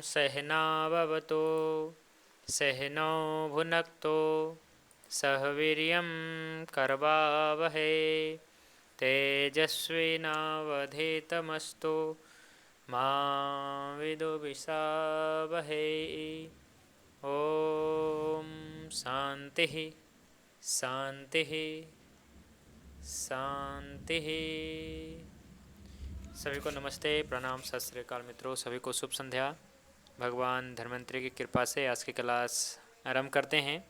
सहनाववतु सहनौ भुनक्तु सह वीर्यं करवावहै तेजस्विनावधीतमस्तु मा विद्विषावहै। ओम शांति शांति शांति। सभी को नमस्ते, प्रणाम, सत श्री अकाल मित्रों। सभी को शुभ संध्या। भगवान धन्वंतरि की कृपा से आज की क्लास आरंभ करते हैं।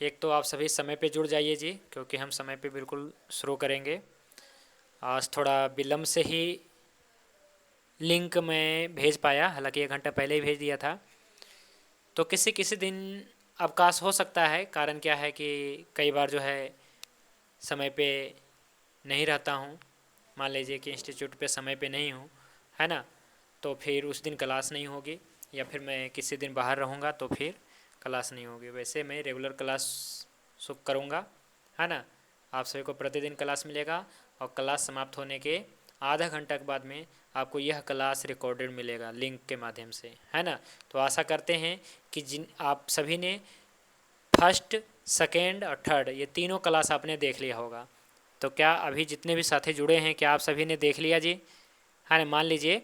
एक तो आप सभी समय पे जुड़ जाइए जी, क्योंकि हम समय पे बिल्कुल शुरू करेंगे। आज थोड़ा विलम्ब से ही लिंक मैं भेज पाया, हालांकि 1 घंटा पहले ही भेज दिया था। तो किसी किसी दिन अवकाश हो सकता है। कारण क्या है कि कई बार जो है समय पे नहीं रहता हूँ। मान लीजिए कि इंस्टीट्यूट पे समय पे नहीं हूँ, है ना, तो फिर उस दिन क्लास नहीं होगी, या फिर मैं किसी दिन बाहर रहूँगा तो फिर क्लास नहीं होगी। वैसे मैं रेगुलर क्लास करूँगा, है ना। आप सभी को प्रतिदिन क्लास मिलेगा और क्लास समाप्त होने के आधा घंटा के बाद में आपको यह क्लास रिकॉर्डेड मिलेगा लिंक के माध्यम से, है ना। तो आशा करते हैं कि जिन आप सभी ने फर्स्ट, सेकेंड और थर्ड ये तीनों क्लास आपने देख लिया होगा। तो क्या अभी जितने भी साथी जुड़े हैं, क्या आप सभी ने देख लिया जी? हाँ, मान लीजिए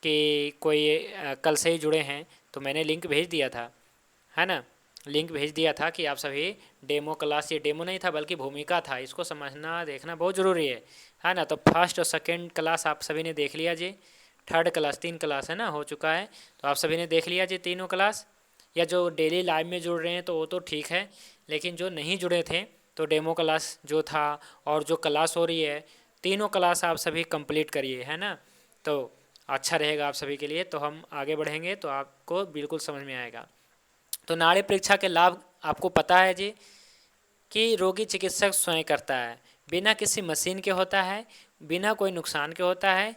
कि कोई कल से ही जुड़े हैं तो मैंने लिंक भेज दिया था, है ना। लिंक भेज दिया था कि आप सभी डेमो क्लास, ये डेमो नहीं था बल्कि भूमिका था, इसको समझना देखना बहुत ज़रूरी है ना। तो फर्स्ट और सेकेंड क्लास आप सभी ने देख लिया जी। थर्ड क्लास 3 क्लास है ना, हो चुका है। तो आप सभी ने देख लिया जी तीनों क्लास। या जो डेली लाइव में जुड़ रहे हैं तो वो तो ठीक है, लेकिन जो नहीं जुड़े थे तो डेमो क्लास जो था और जो क्लास हो रही है, तीनों क्लास आप सभी कंप्लीट करिए, है ना। तो अच्छा रहेगा आप सभी के लिए। तो हम आगे बढ़ेंगे तो आपको बिल्कुल समझ में आएगा। तो नाड़ी परीक्षा के लाभ आपको पता है जी कि रोगी चिकित्सक स्वयं करता है, बिना किसी मशीन के होता है, बिना कोई नुकसान के होता है।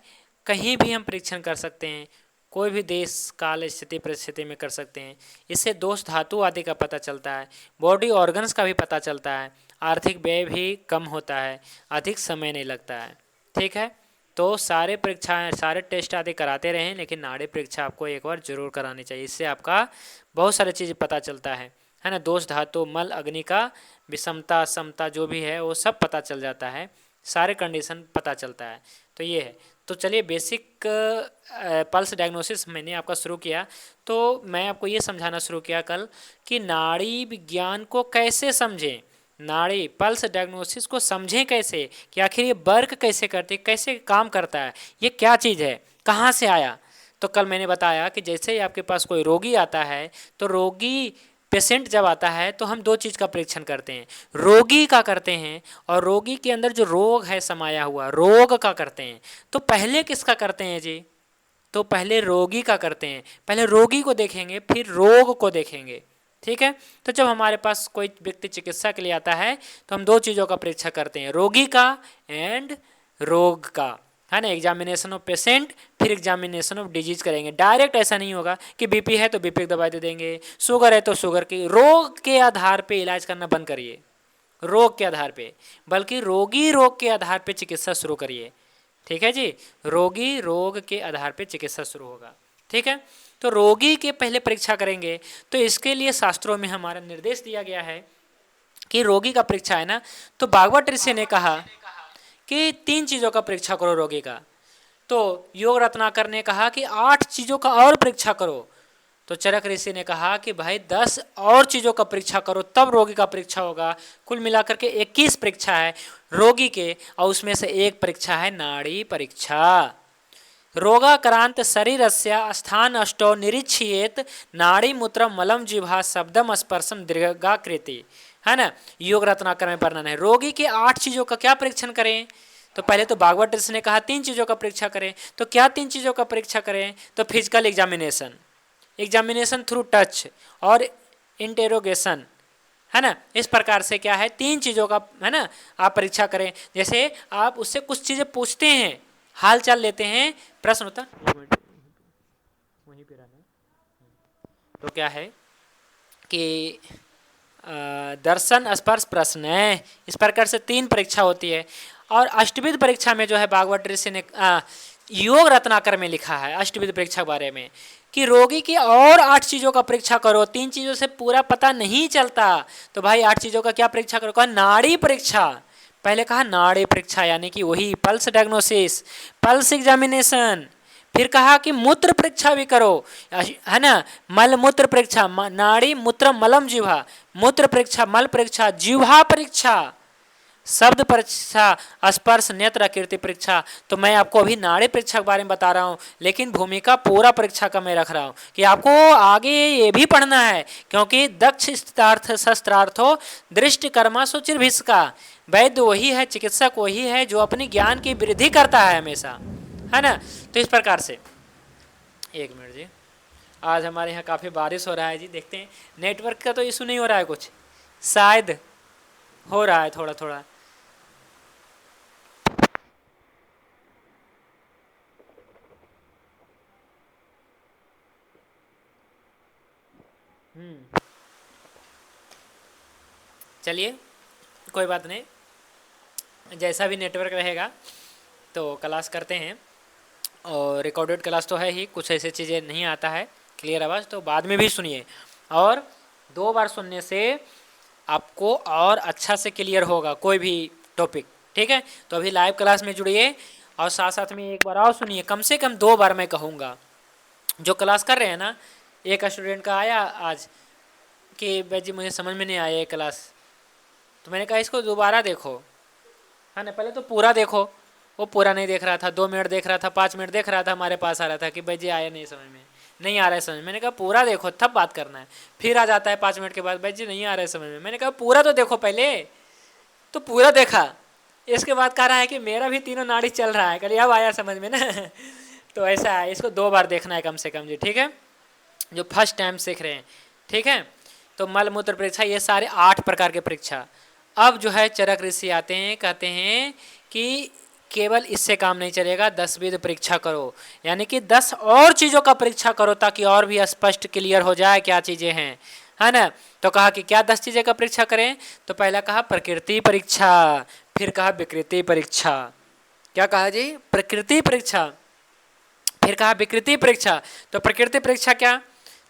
कहीं भी हम परीक्षण कर सकते हैं, कोई भी देश काल स्थिति परिस्थिति में कर सकते हैं। इससे दोष धातु आदि का पता चलता है, बॉडी ऑर्गन्स का भी पता चलता है, आर्थिक व्यय भी कम होता है, अधिक समय नहीं लगता है। ठीक है, तो सारे परीक्षाएं, सारे टेस्ट आदि कराते रहें, लेकिन नाड़ी परीक्षा आपको एक बार जरूर करानी चाहिए। इससे आपका बहुत सारी चीज़ पता चलता है ना। दोष धातु, मल, अग्नि का विषमता, समता जो भी है वो सब पता चल जाता है, सारे कंडीशन पता चलता है। तो ये है। तो चलिए, बेसिक पल्स डायग्नोसिस मैंने आपका शुरू किया। तो मैं आपको ये समझाना शुरू किया कल कि नाड़ी विज्ञान को कैसे समझें, नाड़ी पल्स डायग्नोसिस को समझें कैसे, कि आखिर ये वर्क कैसे करती है, कैसे काम करता है, ये क्या चीज़ है, कहाँ से आया। तो कल मैंने बताया कि जैसे ही आपके पास कोई रोगी आता है, तो रोगी पेशेंट जब आता है तो हम 2 चीज़ का परीक्षण करते हैं, रोगी का करते हैं और रोगी के अंदर जो रोग है समाया हुआ, रोग का करते हैं। तो पहले किसका करते हैं जी? तो पहले रोगी का करते हैं। पहले रोगी को देखेंगे, फिर रोग को देखेंगे। ठीक है। तो जब हमारे पास कोई व्यक्ति चिकित्सा के लिए आता है तो हम 2 चीज़ों का परीक्षा करते हैं, रोगी का एंड रोग का, है ना। एग्जामिनेशन ऑफ पेशेंट, फिर एग्जामिनेशन ऑफ डिजीज करेंगे। डायरेक्ट ऐसा नहीं होगा कि बीपी है तो बीपी की दवाई दे देंगे, शुगर है तो शुगर की। रोग के आधार पे इलाज करना बंद करिए, रोग के आधार पे, बल्कि रोगी रोग के आधार पे चिकित्सा शुरू करिए। ठीक है जी, रोगी रोग के आधार पे चिकित्सा शुरू होगा। ठीक है। तो रोगी के पहले परीक्षा करेंगे। तो इसके लिए शास्त्रों में हमारा निर्देश दिया गया है कि रोगी का परीक्षा है ना, तो भागवत ऋषि ने कहा कि 3 चीज़ों का परीक्षा करो रोगी का। तो योग रत्नाकर ने कहा कि 8 चीज़ों का और परीक्षा करो। तो चरक ऋषि ने कहा कि भाई 10 और चीज़ों का परीक्षा करो, तब रोगी का परीक्षा होगा। कुल मिलाकर के 21 परीक्षा है रोगी के, और उसमें से एक परीक्षा है नाड़ी परीक्षा। रोगाक्रांत शरीरस्य स्थान अष्टो निरीक्षियेत नाड़ी मूत्र मलम जिह्वा शब्दम स्पर्शम दीर्घाकृति, है ना। योग रत्नाकर में वर्णन है। रोगी के 8 चीज़ों का क्या परीक्षण करें? तो पहले तो भागवत ऋषि ने कहा 3 चीज़ों का परीक्षा करें। तो क्या 3 चीज़ों का परीक्षा करें? तो physical examination, examination through touch और इंटेरोगेशन, है ना। इस प्रकार से क्या है, 3 चीज़ों का, है ना, आप परीक्षा करें। जैसे आप उससे कुछ चीज़ें पूछते हैं, हाल चाल लेते हैं, प्रश्न होता वहीं पे रहना। तो क्या है कि दर्शन स्पर्श प्रश्न है। इस प्रकार से 3 परीक्षा होती है। और अष्टविध परीक्षा में जो है भागवत ऋषि ने योग रत्नाकर में लिखा है अष्टविध परीक्षा के बारे में कि रोगी की और 8 चीज़ों का परीक्षा करो, 3 चीज़ों से पूरा पता नहीं चलता, तो भाई 8 चीज़ों का क्या परीक्षा करो? कहा नाड़ी परीक्षा। पहले कहा नाड़ी परीक्षा यानी कि वही पल्स डायग्नोसिस, पल्स एग्जामिनेशन। फिर कहा कि मूत्र परीक्षा भी करो, है ना, मल मूत्र परीक्षा, नाड़ी मूत्र मलम जिह्वा, मूत्र परीक्षा, मल परीक्षा, जिह्वा परीक्षा, शब्द परीक्षा, स्पर्श नेत्र कीर्ति परीक्षा। तो मैं आपको अभी नाड़ी परीक्षा के बारे में बता रहा हूँ, लेकिन भूमिका पूरा परीक्षा का मैं रख रहा हूँ कि आपको आगे ये भी पढ़ना है, क्योंकि दक्ष स्थितार्थ शस्त्रार्थो दृष्टि कर्मा सुचिर्भिस्का। वैद्य वही है, चिकित्सक वही है जो अपनी ज्ञान की वृद्धि करता है हमेशा, है ना। तो इस प्रकार से, एक मिनट जी, आज हमारे यहाँ काफ़ी बारिश हो रहा है जी, देखते हैं नेटवर्क का तो इशू नहीं हो रहा है, कुछ शायद हो रहा है थोड़ा थोड़ा। चलिए कोई बात नहीं, जैसा भी नेटवर्क रहेगा तो क्लास करते हैं। और रिकॉर्डेड क्लास तो है ही, कुछ ऐसे चीज़ें नहीं आता है क्लियर आवाज़ तो बाद में भी सुनिए, और 2 बार सुनने से आपको और अच्छा से क्लियर होगा कोई भी टॉपिक, ठीक है। तो अभी लाइव क्लास में जुड़िए और साथ साथ में एक बार और सुनिए, कम से कम 2 बार मैं कहूँगा। जो क्लास कर रहे हैं ना, एक स्टूडेंट का आया आज कि भाई जी मुझे समझ में नहीं आया ये क्लास, तो मैंने कहा इसको दोबारा देखो, है ना, पहले तो पूरा देखो। वो पूरा नहीं देख रहा था, 2 मिनट देख रहा था, 5 मिनट देख रहा था, हमारे पास आ रहा था कि भाई जी आया नहीं समझ में, नहीं आ रहा है समझ। मैंने कहा पूरा देखो तब बात करना है। फिर आ जाता है 5 मिनट के बाद, भाई जी नहीं आ रहा है समझ में। मैंने कहा पूरा तो देखो पहले, तो पूरा देखा, इसके बाद कह रहा है कि मेरा भी तीनों नाड़ी चल रहा है, कल अब आया समझ में ना। तो ऐसा है, इसको 2 बार देखना है कम से कम जी, ठीक है, जो फर्स्ट टाइम सीख रहे हैं, ठीक है। तो मल मूत्र परीक्षा, ये सारे 8 प्रकार के परीक्षा। अब जो है चरक ऋषि आते हैं, कहते हैं कि केवल इससे काम नहीं चलेगा, 10 विध परीक्षा करो, यानी कि 10 और चीज़ों का परीक्षा करो ताकि और भी स्पष्ट क्लियर हो जाए क्या चीज़ें हैं, है ना। तो कहा कि क्या 10 चीज़ें का परीक्षा करें, तो पहला कहा प्रकृति परीक्षा, फिर कहा विकृति परीक्षा। क्या कहा जी? प्रकृति परीक्षा, फिर कहा विकृति परीक्षा। तो प्रकृति परीक्षा क्या?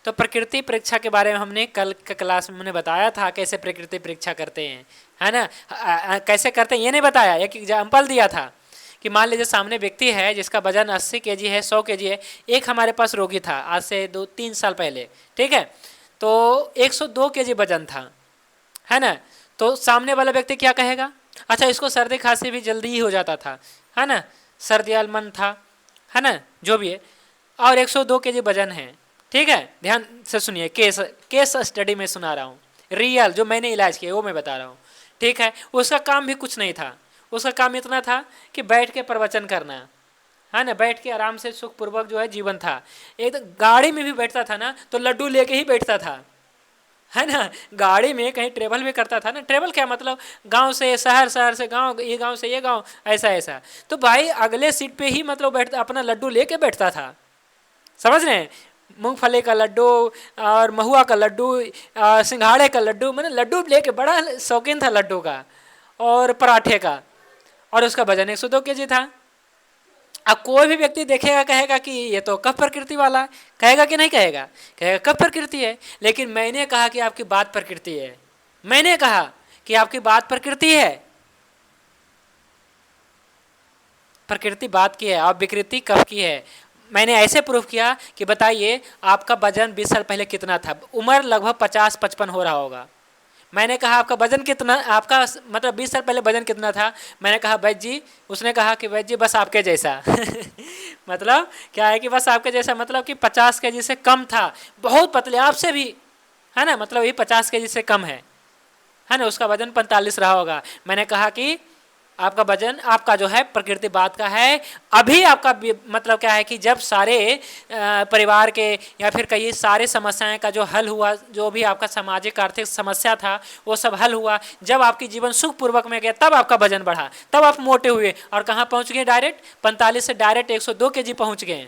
तो प्रकृति परीक्षा के बारे में हमने कल के क्लास में हमने बताया था कैसे प्रकृति परीक्षा करते हैं, है ना। कैसे करते हैं ये नहीं बताया, एक एग्जाम्पल दिया था कि मान लीजिए सामने व्यक्ति है जिसका वजन 80 केजी है, 100 केजी है। एक हमारे पास रोगी था आज से 2-3 साल पहले, ठीक है, तो 102 केजी वजन था, है ना। तो सामने वाला व्यक्ति क्या कहेगा? अच्छा इसको सर्दी खांसी भी जल्दी ही हो जाता था, है ना, सर्दी मन था, है ना, जो भी है, और 102 केजी वजन है, ठीक है। ध्यान से सुनिए, केस स्टडी में सुना रहा हूँ, रियल जो मैंने इलाज किया वो मैं बता रहा हूँ, ठीक है। उसका काम भी कुछ नहीं था, उसका काम इतना था कि बैठ के प्रवचन करना, है ना, बैठ के आराम से सुखपूर्वक जो है जीवन था। एक तो गाड़ी में भी बैठता था ना तो लड्डू लेके ही बैठता था, है ना। गाड़ी में कहीं ट्रेवल भी करता था ना, ट्रेवल क्या मतलब गांव से शहर, शहर से गांव, ये गांव से ये गांव, ऐसा ऐसा। तो भाई अगले सीट पे ही मतलब बैठता, अपना लड्डू लेके बैठता था, समझ रहे हैं, मूंगफली का लड्डू और महुआ का लड्डू, सिंघाड़े का लड्डू, मैंने लड्डू लेके बड़ा शौकीन था लड्डू का और पराठे का, और उसका वजन 102 केजी था। अब कोई भी व्यक्ति देखेगा कहेगा कि ये तो कफ प्रकृति वाला, कहेगा कि नहीं कहेगा? कहेगा कफ प्रकृति है। लेकिन मैंने कहा कि आपकी बात प्रकृति है, मैंने कहा कि आपकी बात प्रकृति है, प्रकृति बात की है और विकृति कफ की है। मैंने ऐसे प्रूफ किया कि बताइए आपका वजन 20 साल पहले कितना था, उम्र लगभग 50-55 हो रहा होगा। मैंने कहा आपका वजन कितना, आपका मतलब 20 साल पहले वजन कितना था? मैंने कहा वैद्य जी, उसने कहा कि वैद्य जी बस आपके जैसा। मतलब क्या है कि बस आपके जैसा, मतलब कि 50 केजी से कम था, बहुत पतले आपसे भी, है ना, मतलब ये 50 केजी से कम है ना, उसका वजन 45 रहा होगा। मैंने कहा कि आपका वजन आपका जो है प्रकृति बात का है। अभी आपका मतलब क्या है कि जब सारे परिवार के या फिर कई सारे समस्याएं का जो हल हुआ, जो भी आपका सामाजिक आर्थिक समस्या था वो सब हल हुआ, जब आपकी जीवन सुखपूर्वक में गया तब आपका वजन बढ़ा, तब आप मोटे हुए और कहाँ पहुँच गए? डायरेक्ट 45 से डायरेक्ट 102 केजी पहुँच गए।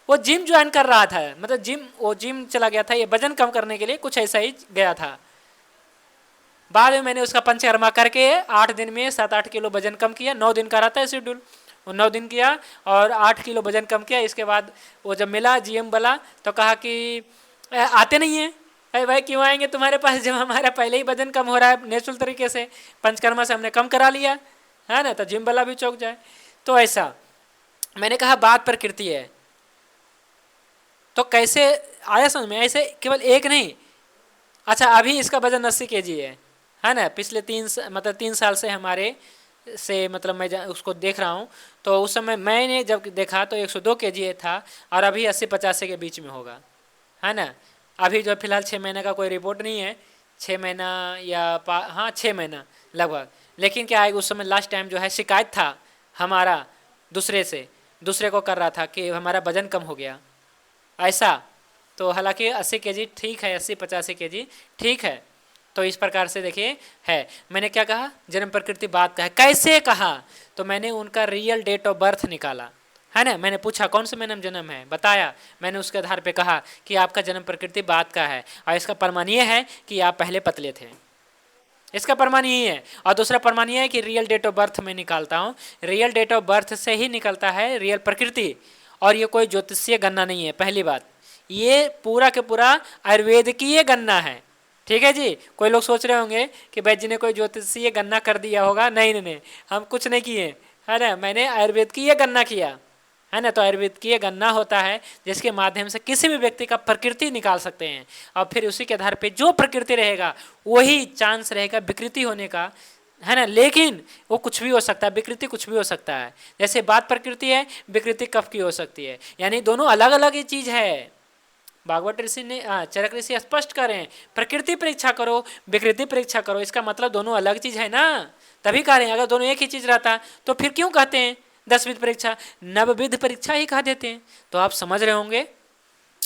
वो जिम ज्वाइन कर रहा था, मतलब वो जिम चला गया था ये वजन कम करने के लिए, कुछ ऐसा ही गया था। बाद में मैंने उसका पंचकर्मा करके 8 दिन में 7-8 किलो वजन कम किया, 9 दिन का रहता है शेड्यूल, वो 9 दिन किया और 8 किलो वजन कम किया। इसके बाद वो जब मिला जीएम वाला तो कहा कि आते नहीं हैं। अरे भाई क्यों आएंगे तुम्हारे पास जब हमारा पहले ही वजन कम हो रहा है नेचुरल तरीके से, पंचकर्मा से हमने कम करा लिया है ना, तो जिम वाला भी चौंक जाए। तो ऐसा मैंने कहा बात प्रकृति है। तो कैसे आया समझ में? ऐसे केवल एक नहीं। अच्छा अभी इसका वजन 80 kg है ना। पिछले 3 साल से हमारे से मतलब मैं उसको देख रहा हूँ। तो उस समय मैंने जब देखा तो 102 kg था और अभी 80-85 के बीच में होगा, है ना। अभी जो फिलहाल 6 महीने का कोई रिपोर्ट नहीं है, 6 महीना या हाँ 6 महीना लगभग। लेकिन क्या है उस समय लास्ट टाइम जो है शिकायत था हमारा दूसरे को कर रहा था कि हमारा वजन कम हो गया ऐसा। तो हालांकि 80 kg ठीक है, 80-85 kg ठीक है। तो इस प्रकार से देखिए है। मैंने क्या कहा? जन्म प्रकृति बात का है। कैसे कहा? तो मैंने उनका रियल डेट ऑफ बर्थ निकाला, है ना। मैंने पूछा कौन से महीने में जन्म है, बताया। मैंने उसके आधार पे कहा कि आपका जन्म प्रकृति बात का है और इसका प्रमाण ये है कि आप पहले पतले थे, इसका प्रमाण यही है। और दूसरा प्रमाण ये है कि रियल डेट ऑफ बर्थ में निकालता हूँ, रियल डेट ऑफ बर्थ से ही निकलता है रियल प्रकृति। और ये कोई ज्योतिषीय गणना नहीं है, पहली बात। ये पूरा के पूरा आयुर्वेद की ये गणना है, ठीक है जी। कोई लोग सोच रहे होंगे कि भाई जी ने कोई ज्योतिषीय गणना कर दिया होगा। नहीं नहीं, हम कुछ नहीं किए, है ना। मैंने आयुर्वेद की ये गणना किया, है ना। तो आयुर्वेद की ये गणना होता है जिसके माध्यम से किसी भी व्यक्ति का प्रकृति निकाल सकते हैं और फिर उसी के आधार पे जो प्रकृति रहेगा वही चांस रहेगा विकृति होने का, है ना। लेकिन वो कुछ भी हो सकता है, विकृति कुछ भी हो सकता है। जैसे बात प्रकृति है, विकृति कफ की हो सकती है, यानी दोनों अलग अलग ही चीज है। भागवत ऋषि ने चरक ऋषि स्पष्ट करें, प्रकृति परीक्षा करो, विकृति परीक्षा करो। इसका मतलब दोनों अलग चीज है ना, तभी कह रहे हैं। अगर दोनों एक ही चीज रहता तो फिर क्यों कहते हैं 10 विध परीक्षा, 9 विध परीक्षा ही कह देते हैं। तो आप समझ रहे होंगे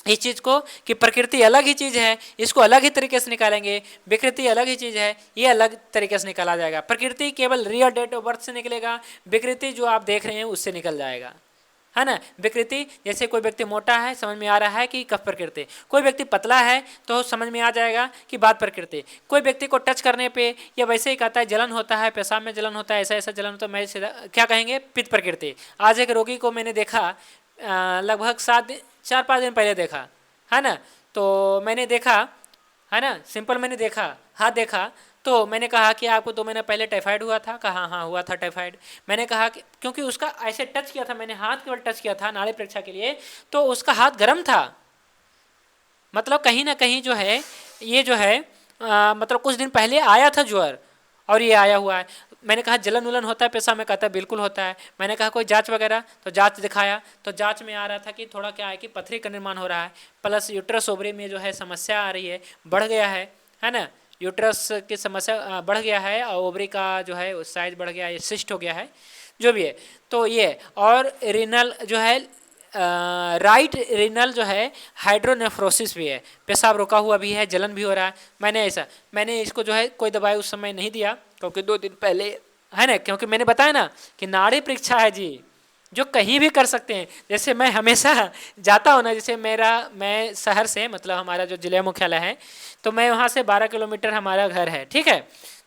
इस चीज को कि प्रकृति अलग ही चीज है, इसको अलग ही तरीके से निकालेंगे। विकृति अलग ही चीज है, ये अलग तरीके से निकाला जाएगा। प्रकृति केवल रियल डेट ऑफ बर्थ से निकलेगा, विकृति जो आप देख रहे हैं उससे निकल जाएगा, है ना। विकृति जैसे कोई व्यक्ति मोटा है, समझ में आ रहा है कि कफ प्रकृति। कोई व्यक्ति पतला है तो समझ में आ जाएगा कि बात प्रकृति। कोई व्यक्ति को टच करने पे या वैसे ही कहता है जलन होता है, पेशाब में जलन होता है, ऐसा ऐसा जलन होता है, मैं सीधा क्या कहेंगे? पित्त प्रकृति। आज एक रोगी को मैंने देखा, लगभग 4-5 दिन पहले देखा, है ना। तो मैंने देखा, है ना, सिंपल मैंने देखा, हाथ देखा। तो मैंने कहा कि आपको 2 महीने पहले टाइफाइड हुआ था? कहा हाँ हुआ था टाइफाइड। मैंने कहा कि क्योंकि उसका ऐसे टच किया था, मैंने हाथ केवल टच किया था नाड़ी परीक्षा के लिए, तो उसका हाथ गर्म था। मतलब कहीं ना कहीं जो है ये जो है मतलब कुछ दिन पहले आया था ज्वर और ये आया हुआ है। मैंने कहा जलन उलन होता है पेशाब में? कहता है बिल्कुल होता है। मैंने कहा कोई जांच वगैरह? तो जांच दिखाया तो जांच में आ रहा था कि थोड़ा क्या है कि पथरी का निर्माण हो रहा है, प्लस यूट्रस ओवरी में जो है समस्या आ रही है, बढ़ गया है ना। यूट्रस की समस्या बढ़ गया है और ओवरी का जो है साइज बढ़ गया है, सिस्ट हो गया है, जो भी है। तो ये और रीनल जो है राइट रीनल जो है हाइड्रोनेफ्रोसिस भी है, पेशाब रुका हुआ भी है, जलन भी हो रहा है। मैंने इसको जो है कोई दवाई उस समय नहीं दिया क्योंकि 2 दिन पहले, है ना, क्योंकि मैंने बताया ना कि नाड़ी परीक्षा है जी, जो कहीं भी कर सकते हैं। जैसे मैं हमेशा जाता हूँ ना, जैसे मैं शहर से मतलब हमारा जो जिला मुख्यालय है तो मैं वहाँ से 12 किलोमीटर हमारा घर है, ठीक है।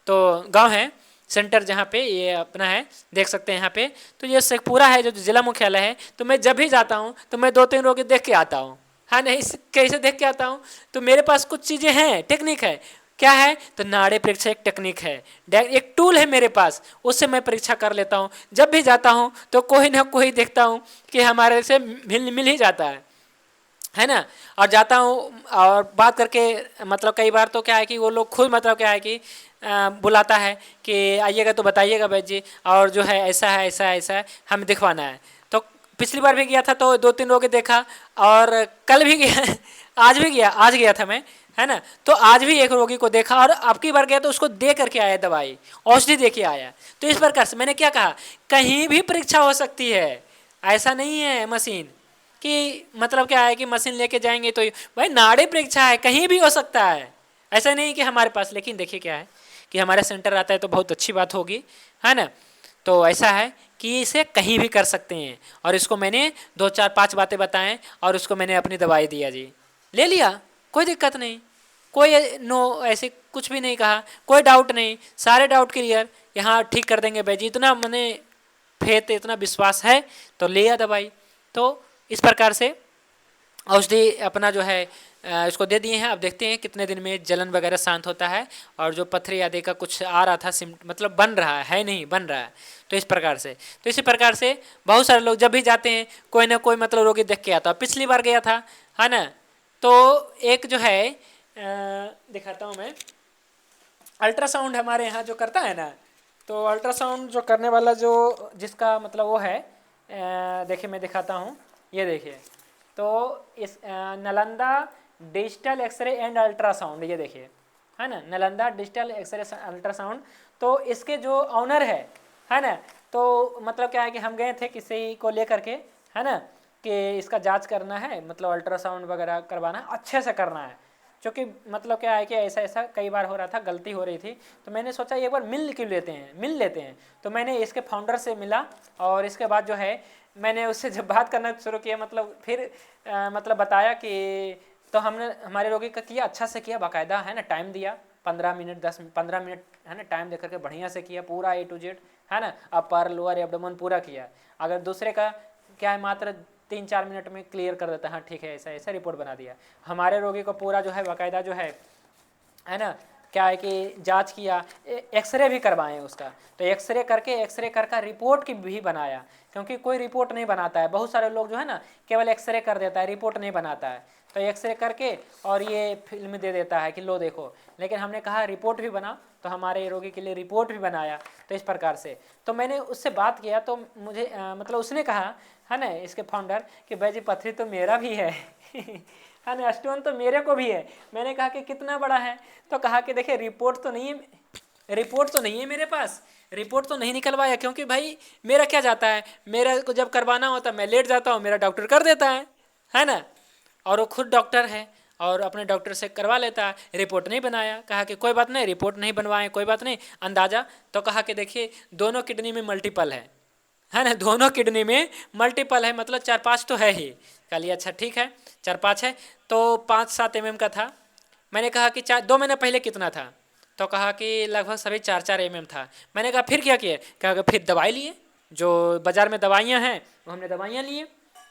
तो गांव है सेंटर जहाँ पे ये अपना है, देख सकते हैं यहाँ पे। तो ये शेखपुरा है जो जिला मुख्यालय है। तो मैं जब भी जाता हूँ तो मैं 2-3 रोगी देख के आता हूँ, हाँ नहीं कैसे देख के आता हूँ? तो मेरे पास कुछ चीज़ें हैं, टेक्निक है। क्या है? तो नाड़ी परीक्षा एक टेक्निक है, एक टूल है मेरे पास, उससे मैं परीक्षा कर लेता हूँ। जब भी जाता हूँ तो कोई ना कोई देखता हूँ कि हमारे से मिल ही जाता है ना। और जाता हूँ और बात करके मतलब कई बार तो क्या है कि वो लोग खुद मतलब क्या है कि बुलाता है कि आइएगा तो बताइएगा भाई जी, और जो है ऐसा है ऐसा है ऐसा है, हमें दिखवाना है। तो पिछली बार भी गया था तो 2-3 लोग देखा, और कल भी गया आज गया था मैं, है ना। तो आज भी एक रोगी को देखा और आपकी बार गया तो उसको दे करके आया, दवाई औषधि दे के आया। तो इस प्रकार से मैंने क्या कहा, कहीं भी परीक्षा हो सकती है, ऐसा नहीं है मशीन कि मतलब क्या है कि मशीन लेके जाएंगे तो भाई नाड़ी परीक्षा है, कहीं भी हो सकता है, ऐसा नहीं कि हमारे पास। लेकिन देखिए क्या है कि हमारे सेंटर आता है तो बहुत अच्छी बात होगी, है ना। तो ऐसा है कि इसे कहीं भी कर सकते हैं, और इसको मैंने 2-4-5 बातें बताएं और उसको मैंने अपनी दवाई दिया जी, ले लिया, कोई दिक्कत नहीं, कोई नो ऐसे कुछ भी नहीं कहा, कोई डाउट नहीं, सारे डाउट क्लियर, यहाँ ठीक कर देंगे भाई जी। इतना मैंने फेथ, इतना विश्वास है तो लिया दवाई। तो इस प्रकार से औषधि अपना जो है इसको दे दिए हैं। अब देखते हैं कितने दिन में जलन वगैरह शांत होता है, और जो पथरी आदि का कुछ आ रहा था मतलब बन रहा है नहीं बन रहा है। तो इस प्रकार से, तो इसी प्रकार से बहुत सारे लोग जब भी जाते हैं कोई ना कोई मतलब रोगी देख के आता। पिछली बार गया था, है ना, तो एक जो है दिखाता हूँ मैं, अल्ट्रासाउंड हमारे यहाँ जो करता है ना, तो अल्ट्रासाउंड जो करने वाला जो जिसका मतलब वो है, देखिए मैं दिखाता हूँ, ये देखिए, तो इस Nalanda digital X-ray and ultrasound, ये देखिए, है ना, नालंदा डिजिटल एक्सरे अल्ट्रासाउंड। तो इसके जो ऑनर है ना, तो मतलब क्या है कि हम गए थे किसी को लेकर के, है ना, कि इसका जांच करना है, मतलब अल्ट्रासाउंड वगैरह करवाना अच्छे से करना है, क्योंकि मतलब क्या है कि ऐसा ऐसा कई बार हो रहा था, गलती हो रही थी। तो मैंने सोचा एक बार मिल लेते हैं। तो मैंने इसके फाउंडर से मिला, और इसके बाद जो है मैंने उससे जब बात करना शुरू किया, मतलब फिर मतलब बताया कि, तो हमने हमारे रोगी का किया, अच्छा से किया, बाकायदा, है ना, टाइम दिया 15 मिनट, है ना, टाइम देकर के बढ़िया से किया, पूरा A to Z, है ना, अपर लोअर एब्डोमेन पूरा किया। अगर दूसरे का क्या है मात्र 3-4 मिनट में क्लियर कर देता है, हाँ ठीक है, ऐसा ऐसा रिपोर्ट बना दिया। हमारे रोगी को पूरा जो है बाकायदा जो है ना, क्या है कि जांच किया, एक्सरे भी करवाएं उसका, तो एक्सरे कर रिपोर्ट की भी बनाया, क्योंकि कोई रिपोर्ट नहीं बनाता है, बहुत सारे लोग जो है ना केवल एक्सरे कर देता है, रिपोर्ट नहीं बनाता है। तो एक्सरे करके और ये फिल्म दे देता है कि लो देखो, लेकिन हमने कहा रिपोर्ट भी बना, तो हमारे रोगी के लिए रिपोर्ट भी बनाया। तो इस प्रकार से तो मैंने उससे बात किया, तो मुझे मतलब उसने कहा, है ना, इसके फाउंडर, कि भाई जी पथरी तो मेरा भी है है ना, स्टोन तो मेरे को भी है। मैंने कहा कि कितना बड़ा है, तो कहा कि देखिए रिपोर्ट तो नहीं है मेरे पास, रिपोर्ट तो नहीं निकलवाया, क्योंकि भाई मेरा क्या जाता है, मेरा को जब करवाना होता है मैं लेट जाता हूँ, मेरा डॉक्टर कर देता है ना, और वो खुद डॉक्टर है और अपने डॉक्टर से करवा लेता है, रिपोर्ट नहीं बनाया। कहा कि कोई बात नहीं, रिपोर्ट नहीं बनवाए, कोई बात नहीं, अंदाज़ा। तो कहा कि देखिए दोनों किडनी में मल्टीपल है ना, दोनों किडनी में मल्टीपल है, मतलब 4-5 तो है ही। कह लिया अच्छा ठीक है, 4-5 है, तो 5-7 mm का था। मैंने कहा कि 2 महीने पहले कितना था, तो कहा कि लगभग सभी 4-4 mm था। मैंने कहा फिर क्या किया, कहा कि फिर दवाई लिए, जो बाज़ार में दवाइयाँ हैं वो हमने दवाइयाँ लिए।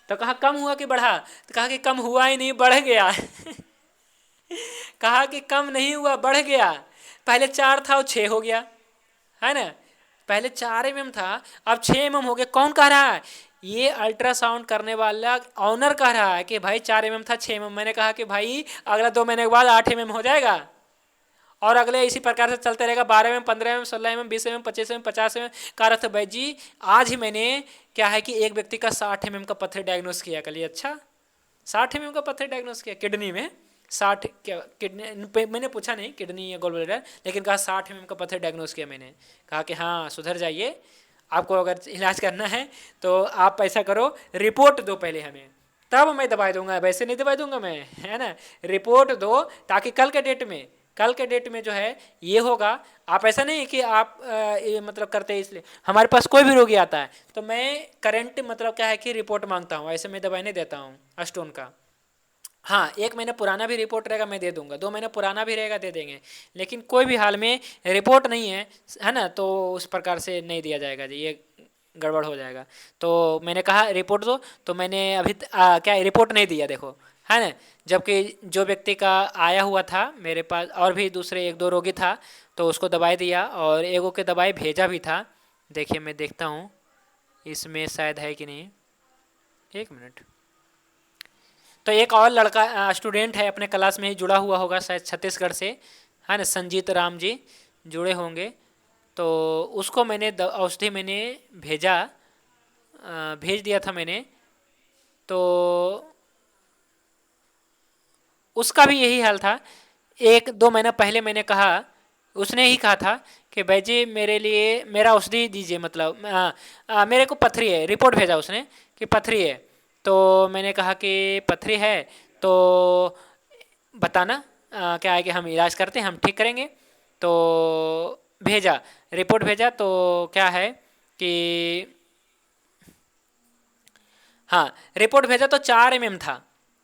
तो कहा कम हुआ कि बढ़ा, तो कहा कि कम हुआ ही नहीं, बढ़ गया कहा कि कम नहीं हुआ, बढ़ गया, पहले 4 था वो 6 हो गया, है ना, पहले 4 mm था अब 6 mm हो गया। कौन कह रहा है, ये अल्ट्रासाउंड करने वाला ऑनर कह रहा है कि भाई 4 mm था 6 mm। मैंने कहा कि भाई अगला 2 महीने के बाद 8 mm हो जाएगा, और अगले इसी प्रकार से चलते रहेगा, 12 mm, 15 mm, 16 mm, 20 mm, 25 mm, 50 mm। कह रहा था भाई जी आज ही मैंने क्या है कि एक व्यक्ति का 60 mm का पत्थर डायग्नोस किया। कल अच्छा 60 mm का पत्थर डायग्नोस किया किडनी में, 60 क्या किडनी, मैंने पूछा नहीं किडनी या गोल ब्लैडर, लेकिन कहा 60 mm का पत्थर डायग्नोस किया। मैंने कहा कि हाँ सुधर जाइए, आपको अगर इलाज करना है तो आप ऐसा करो, रिपोर्ट दो पहले हमें, तब मैं दवाई दूंगा, वैसे नहीं दवाई दूंगा मैं, है ना, रिपोर्ट दो, ताकि कल के डेट में जो है ये होगा। आप ऐसा नहीं कि आप ये मतलब करते हैं, इसलिए हमारे पास कोई भी रोगी आता है तो मैं करंट मतलब क्या है कि रिपोर्ट मांगता हूँ, ऐसे मैं दवाई नहीं देता हूँ स्टोन का। हाँ 1 महीना पुराना भी रिपोर्ट रहेगा मैं दे दूंगा, 2 महीना पुराना भी रहेगा दे देंगे, लेकिन कोई भी हाल में रिपोर्ट नहीं है ना, तो उस प्रकार से नहीं दिया जाएगा जी, ये गड़बड़ हो जाएगा। तो मैंने कहा रिपोर्ट दो, तो मैंने अभी क्या रिपोर्ट नहीं दिया देखो, है ना, जबकि जो व्यक्ति का आया हुआ था मेरे पास और भी दूसरे 1-2 रोगी था, तो उसको दवाई दिया और एगो के दवाई भेजा भी था। देखिए मैं देखता हूँ इसमें शायद है कि नहीं, 1 मिनट। तो एक और लड़का स्टूडेंट है अपने क्लास में ही जुड़ा हुआ होगा शायद छत्तीसगढ़ से, है ना, संजीत राम जी जुड़े होंगे, तो उसको मैंने औषधि मैंने भेज दिया था मैंने। तो उसका भी यही हाल था, 1-2 महीना पहले मैंने कहा, उसने ही कहा था कि भाई जी मेरे लिए मेरा औषधि दीजिए, मतलब मेरे को पथरी है, रिपोर्ट भेजा उसने कि पथरी है। तो मैंने कहा कि पथरी है तो बताना, क्या है कि हम इलाज करते हैं, हम ठीक करेंगे। तो भेजा, रिपोर्ट भेजा, तो क्या है कि हाँ रिपोर्ट भेजा तो 4 mm था,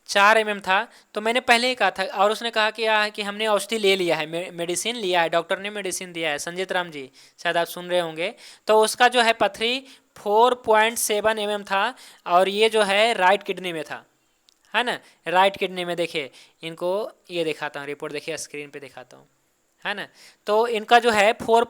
4 mm था। तो मैंने पहले ही कहा था, और उसने कहा कि हमने औषधि ले लिया है, मेडिसिन लिया है, डॉक्टर ने मेडिसिन दिया है, संजीत राम जी शायद आप सुन रहे होंगे। तो उसका जो है पथरी 4.7 mm था, और ये जो है राइट किडनी में था, है ना, राइट किडनी में। देखिए इनको ये दिखाता हूँ, रिपोर्ट देखिए स्क्रीन पे दिखाता हूँ, है ना। तो इनका जो है 4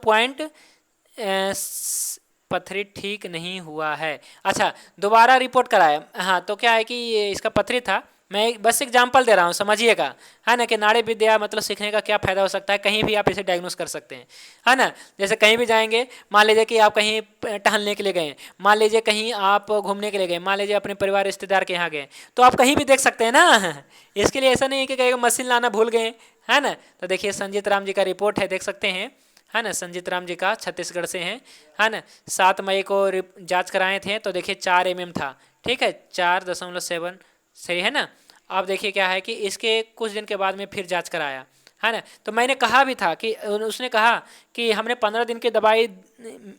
पथरी ठीक नहीं हुआ है। अच्छा, दोबारा रिपोर्ट कराया। हाँ, तो क्या है कि ये इसका पथरी था। मैं बस एग्जांपल दे रहा हूँ, समझिएगा, है ना, कि नाड़ी विद्या मतलब सीखने का क्या फ़ायदा हो सकता है, कहीं भी आप इसे डायग्नोस कर सकते हैं, है ना। जैसे कहीं भी जाएंगे, मान लीजिए कि आप कहीं टहलने के लिए गए, मान लीजिए कहीं आप घूमने के लिए गए, मान लीजिए अपने परिवार रिश्तेदार के यहाँ गए, तो आप कहीं भी देख सकते हैं ना। इसके लिए ऐसा नहीं है कि कहीं मशीन लाना भूल गए, है ना। तो देखिए संजीत राम जी का रिपोर्ट है, देख सकते हैं, है ना, संजीत राम जी का, छत्तीसगढ़ से हैं, है ना। 7 मई को जांच कराए थे, तो देखिए 4 mm था, ठीक है, 4.7 सही है ना। अब देखिए क्या है कि इसके कुछ दिन के बाद में फिर जांच कराया, है ना। तो मैंने कहा भी था कि उसने कहा कि हमने 15 दिन की दवाई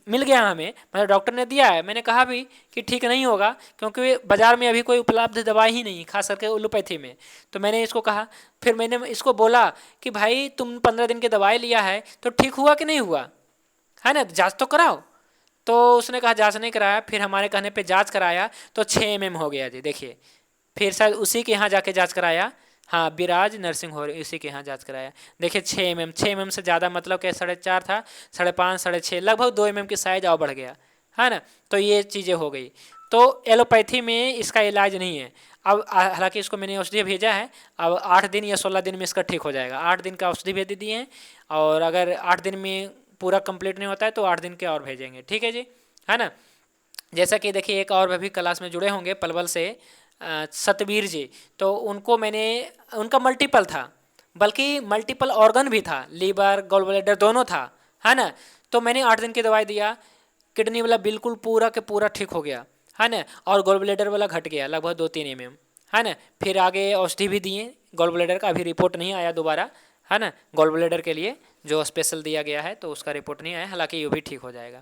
मिल गया हमें, मतलब डॉक्टर ने दिया है, मैंने कहा भी कि ठीक नहीं होगा, क्योंकि बाज़ार में अभी कोई उपलब्ध दवाई ही नहीं, खास करके एलोपैथी में। तो मैंने इसको कहा, फिर मैंने इसको बोला कि भाई तुम 15 दिन की दवाई लिया है तो ठीक हुआ कि नहीं हुआ, है ना, जांच तो कराओ। तो उसने कहा जांच नहीं कराया, फिर हमारे कहने पे जांच कराया तो 6 mm हो गया जी। देखिए फिर शायद उसी के यहाँ जाके जांच कराया, हाँ, विराज नर्सिंग होम उसी के यहाँ जांच कराया। देखिए 6 mm से ज़्यादा, मतलब कि 4.5 था, 5.5 6.5, लगभग 2 mm की साइज और बढ़ गया, है ना। तो ये चीज़ें हो गई। तो एलोपैथी में इसका इलाज नहीं है। अब हालांकि इसको मैंने औषधि भेजा है, अब 8 दिन या 16 दिन में इसका ठीक हो जाएगा। 8 दिन का औषधि भेज दिए हैं, और अगर 8 दिन में पूरा कंप्लीट नहीं होता है तो 8 दिन के और भेजेंगे, ठीक है जी, है ना। जैसा कि देखिए एक और भी क्लास में जुड़े होंगे पलवल से, सतबीर जी, तो उनको मैंने, उनका मल्टीपल था, बल्कि मल्टीपल ऑर्गन भी था, लीवर गॉल ब्लैडर दोनों था, है ना। तो मैंने 8 दिन की दवाई दिया, किडनी वाला बिल्कुल पूरा के पूरा ठीक हो गया, है ना, और गॉल ब्लैडर वाला घट गया लगभग 2-3 mm, है ना। फिर आगे औषधि भी दिए, गॉल ब्लैडर का अभी रिपोर्ट नहीं आया दोबारा, है ना, गॉल ब्लैडर के लिए जो स्पेशल दिया गया है तो उसका रिपोर्ट नहीं आया, हालांकि ये भी ठीक हो जाएगा।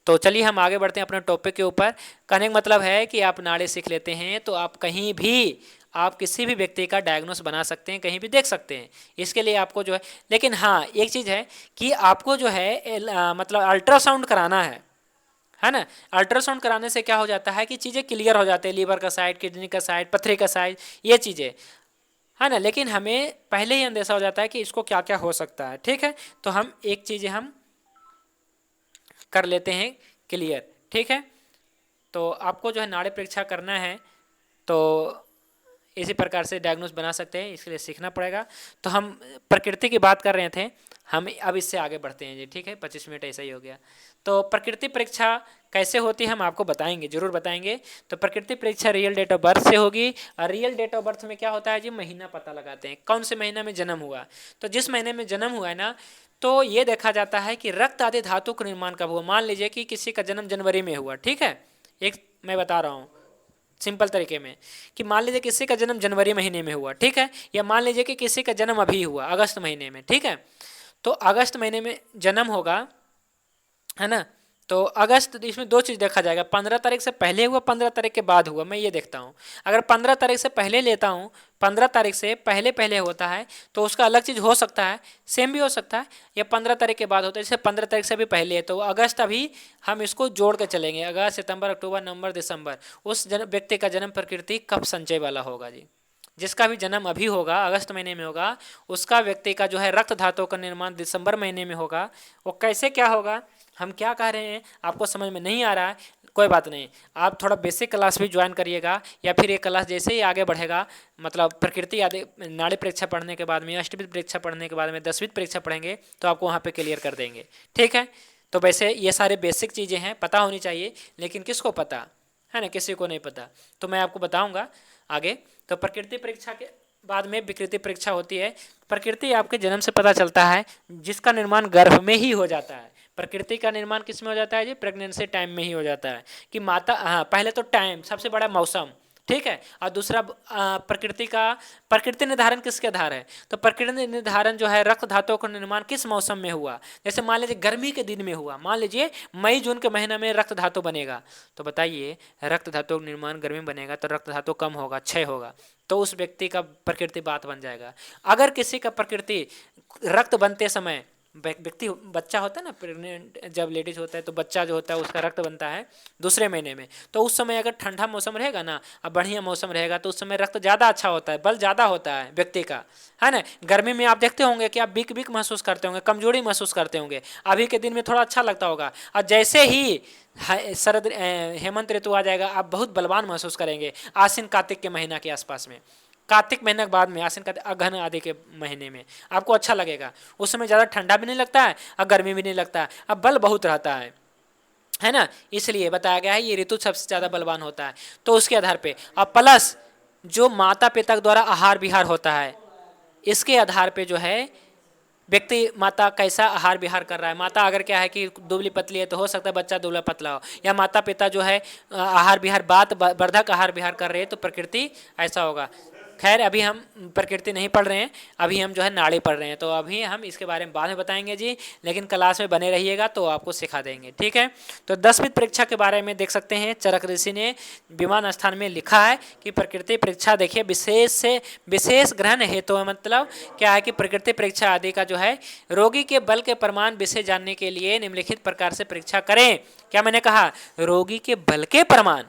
तो चलिए हम आगे बढ़ते हैं अपने टॉपिक के ऊपर। कहने का मतलब है कि आप नाड़ी सीख लेते हैं तो आप कहीं भी, आप किसी भी व्यक्ति का डायग्नोस बना सकते हैं, कहीं भी देख सकते हैं। इसके लिए आपको जो है, लेकिन हाँ एक चीज़ है कि आपको जो है मतलब अल्ट्रासाउंड कराना है ना। अल्ट्रासाउंड कराने से क्या हो जाता है कि चीज़ें क्लियर हो जाती है, लीवर का साइड, किडनी का साइड, पथरी का साइड, ये चीज़ें, है ना। लेकिन हमें पहले ही अंदेशा हो जाता है कि इसको क्या क्या हो सकता है, ठीक है। तो हम एक चीज़ें हम कर लेते हैं क्लियर, ठीक है। तो आपको जो है नाड़ी परीक्षा करना है तो इसी प्रकार से डायग्नोस बना सकते हैं, इसके लिए सीखना पड़ेगा। तो हम प्रकृति की बात कर रहे थे, हम अब इससे आगे बढ़ते हैं जी, ठीक है। 25 मिनट ऐसा ही हो गया। तो प्रकृति परीक्षा कैसे होती है हम आपको बताएंगे, जरूर बताएंगे। तो प्रकृति परीक्षा रियल डेट ऑफ बर्थ से होगी, और रियल डेट ऑफ बर्थ में क्या होता है जी, महीना पता लगाते हैं, कौन से महीना में जन्म हुआ। तो जिस महीने में जन्म हुआ है ना, तो ये देखा जाता है कि रक्त आदि धातु का निर्माण कब हुआ। मान लीजिए कि किसी का जन्म जनवरी में हुआ, ठीक है, एक मैं बता रहा हूँ सिंपल तरीके में, कि मान लीजिए किसी का जन्म जनवरी महीने में हुआ, ठीक है, या मान लीजिए कि किसी का जन्म अभी हुआ अगस्त महीने में, ठीक है। तो अगस्त महीने में जन्म होगा, है ना। तो अगस्त, इसमें दो चीज़ देखा जाएगा, 15 तारीख से पहले हुआ, 15 तारीख के बाद हुआ, मैं ये देखता हूँ। अगर 15 तारीख से पहले लेता हूँ, 15 तारीख से पहले पहले होता है तो उसका अलग चीज़ हो सकता है, सेम भी हो सकता है, या 15 तारीख के बाद होता है। जैसे 15 तारीख से भी पहले है तो अगस्त, अभी हम इसको जोड़ के चलेंगे, अगस्त सितंबर अक्टूबर नवंबर दिसंबर, उस व्यक्ति का जन्म प्रकृति कब संचय वाला होगा जी। जिसका भी जन्म अभी होगा अगस्त महीने में होगा, उसका व्यक्ति का जो है रक्त धातु का निर्माण दिसंबर महीने में होगा। वो कैसे क्या होगा, हम क्या कह रहे हैं, आपको समझ में नहीं आ रहा है, कोई बात नहीं, आप थोड़ा बेसिक क्लास भी ज्वाइन करिएगा, या फिर ये क्लास जैसे ही आगे बढ़ेगा, मतलब प्रकृति आदि नाड़ी परीक्षा पढ़ने के बाद में, अष्टविध परीक्षा पढ़ने के बाद में 10वीं परीक्षा पढ़ेंगे तो आपको वहाँ पे क्लियर कर देंगे, ठीक है। तो वैसे ये सारे बेसिक चीज़ें हैं, पता होनी चाहिए, लेकिन किसको पता है ना, किसी को नहीं पता। तो मैं आपको बताऊँगा आगे। तो प्रकृति परीक्षा के बाद में विकृति परीक्षा होती है। प्रकृति आपके जन्म से पता चलता है, जिसका निर्माण गर्भ में ही हो जाता है। प्रकृति का निर्माण किस में हो जाता है जी, प्रेगनेंसी टाइम में ही हो जाता है, कि माता, हाँ, पहले तो टाइम सबसे बड़ा मौसम, ठीक है, और दूसरा प्रकृति निर्धारण किसके आधार है, तो प्रकृति निर्धारण जो है रक्त धातुओं का निर्माण किस मौसम में हुआ। जैसे मान लीजिए गर्मी के दिन में हुआ, मान लीजिए मई जून के महीना में रक्त धातु बनेगा, तो बताइए रक्त धातु का निर्माण गर्मी में बनेगा तो रक्त धातु कम होगा, क्षय होगा, तो उस व्यक्ति का प्रकृति बात बन जाएगा। अगर किसी का प्रकृति रक्त बनते समय व्यक्ति बच्चा होता है ना, प्रेग्नेंट जब लेडीज होता है तो बच्चा जो होता है उसका रक्त बनता है दूसरे महीने में। तो उस समय अगर ठंडा मौसम रहेगा ना, अब बढ़िया मौसम रहेगा तो उस समय रक्त ज़्यादा अच्छा होता है, बल ज़्यादा होता है व्यक्ति का, है ना। गर्मी में आप देखते होंगे कि आप वीक वीक महसूस करते होंगे, कमजोरी महसूस करते होंगे। अभी के दिन में थोड़ा अच्छा लगता होगा, और जैसे ही शरद हेमंत ऋतु आ जाएगा आप बहुत बलवान महसूस करेंगे। आश्विन कार्तिक के महीना के आसपास में, कार्तिक महीने के बाद में, आश्विन कार्तिक अगहन आदि के महीने में आपको अच्छा लगेगा। उस समय ज़्यादा ठंडा भी नहीं लगता है और गर्मी भी नहीं लगता है, अब बल बहुत रहता है ना। इसलिए बताया गया है ये ऋतु सबसे ज़्यादा बलवान होता है। तो उसके आधार पे अब प्लस जो माता पिता द्वारा आहार विहार होता है, इसके आधार पे जो है व्यक्ति माता कैसा आहार विहार कर रहा है। माता अगर क्या है कि दुबली पतली है तो हो सकता है बच्चा दुबला पतला हो, या माता पिता जो है आहार विहार वर्धक आहार विहार कर रहे हैं तो प्रकृति ऐसा होगा। खैर अभी हम प्रकृति नहीं पढ़ रहे हैं, अभी हम जो है नाड़ी पढ़ रहे हैं, तो अभी हम इसके बारे में बाद में बताएंगे जी, लेकिन क्लास में बने रहिएगा तो आपको सिखा देंगे, ठीक है। तो 10वीं परीक्षा के बारे में देख सकते हैं, चरक ऋषि ने विमान स्थान में लिखा है कि प्रकृति परीक्षा देखिए विशेष से विशेष ग्रहण हेतु मतलब क्या है कि प्रकृति परीक्षा आदि का जो है रोगी के बल के प्रमाण विषय जानने के लिए निम्नलिखित प्रकार से परीक्षा करें। क्या मैंने कहा? रोगी के बल के प्रमाण।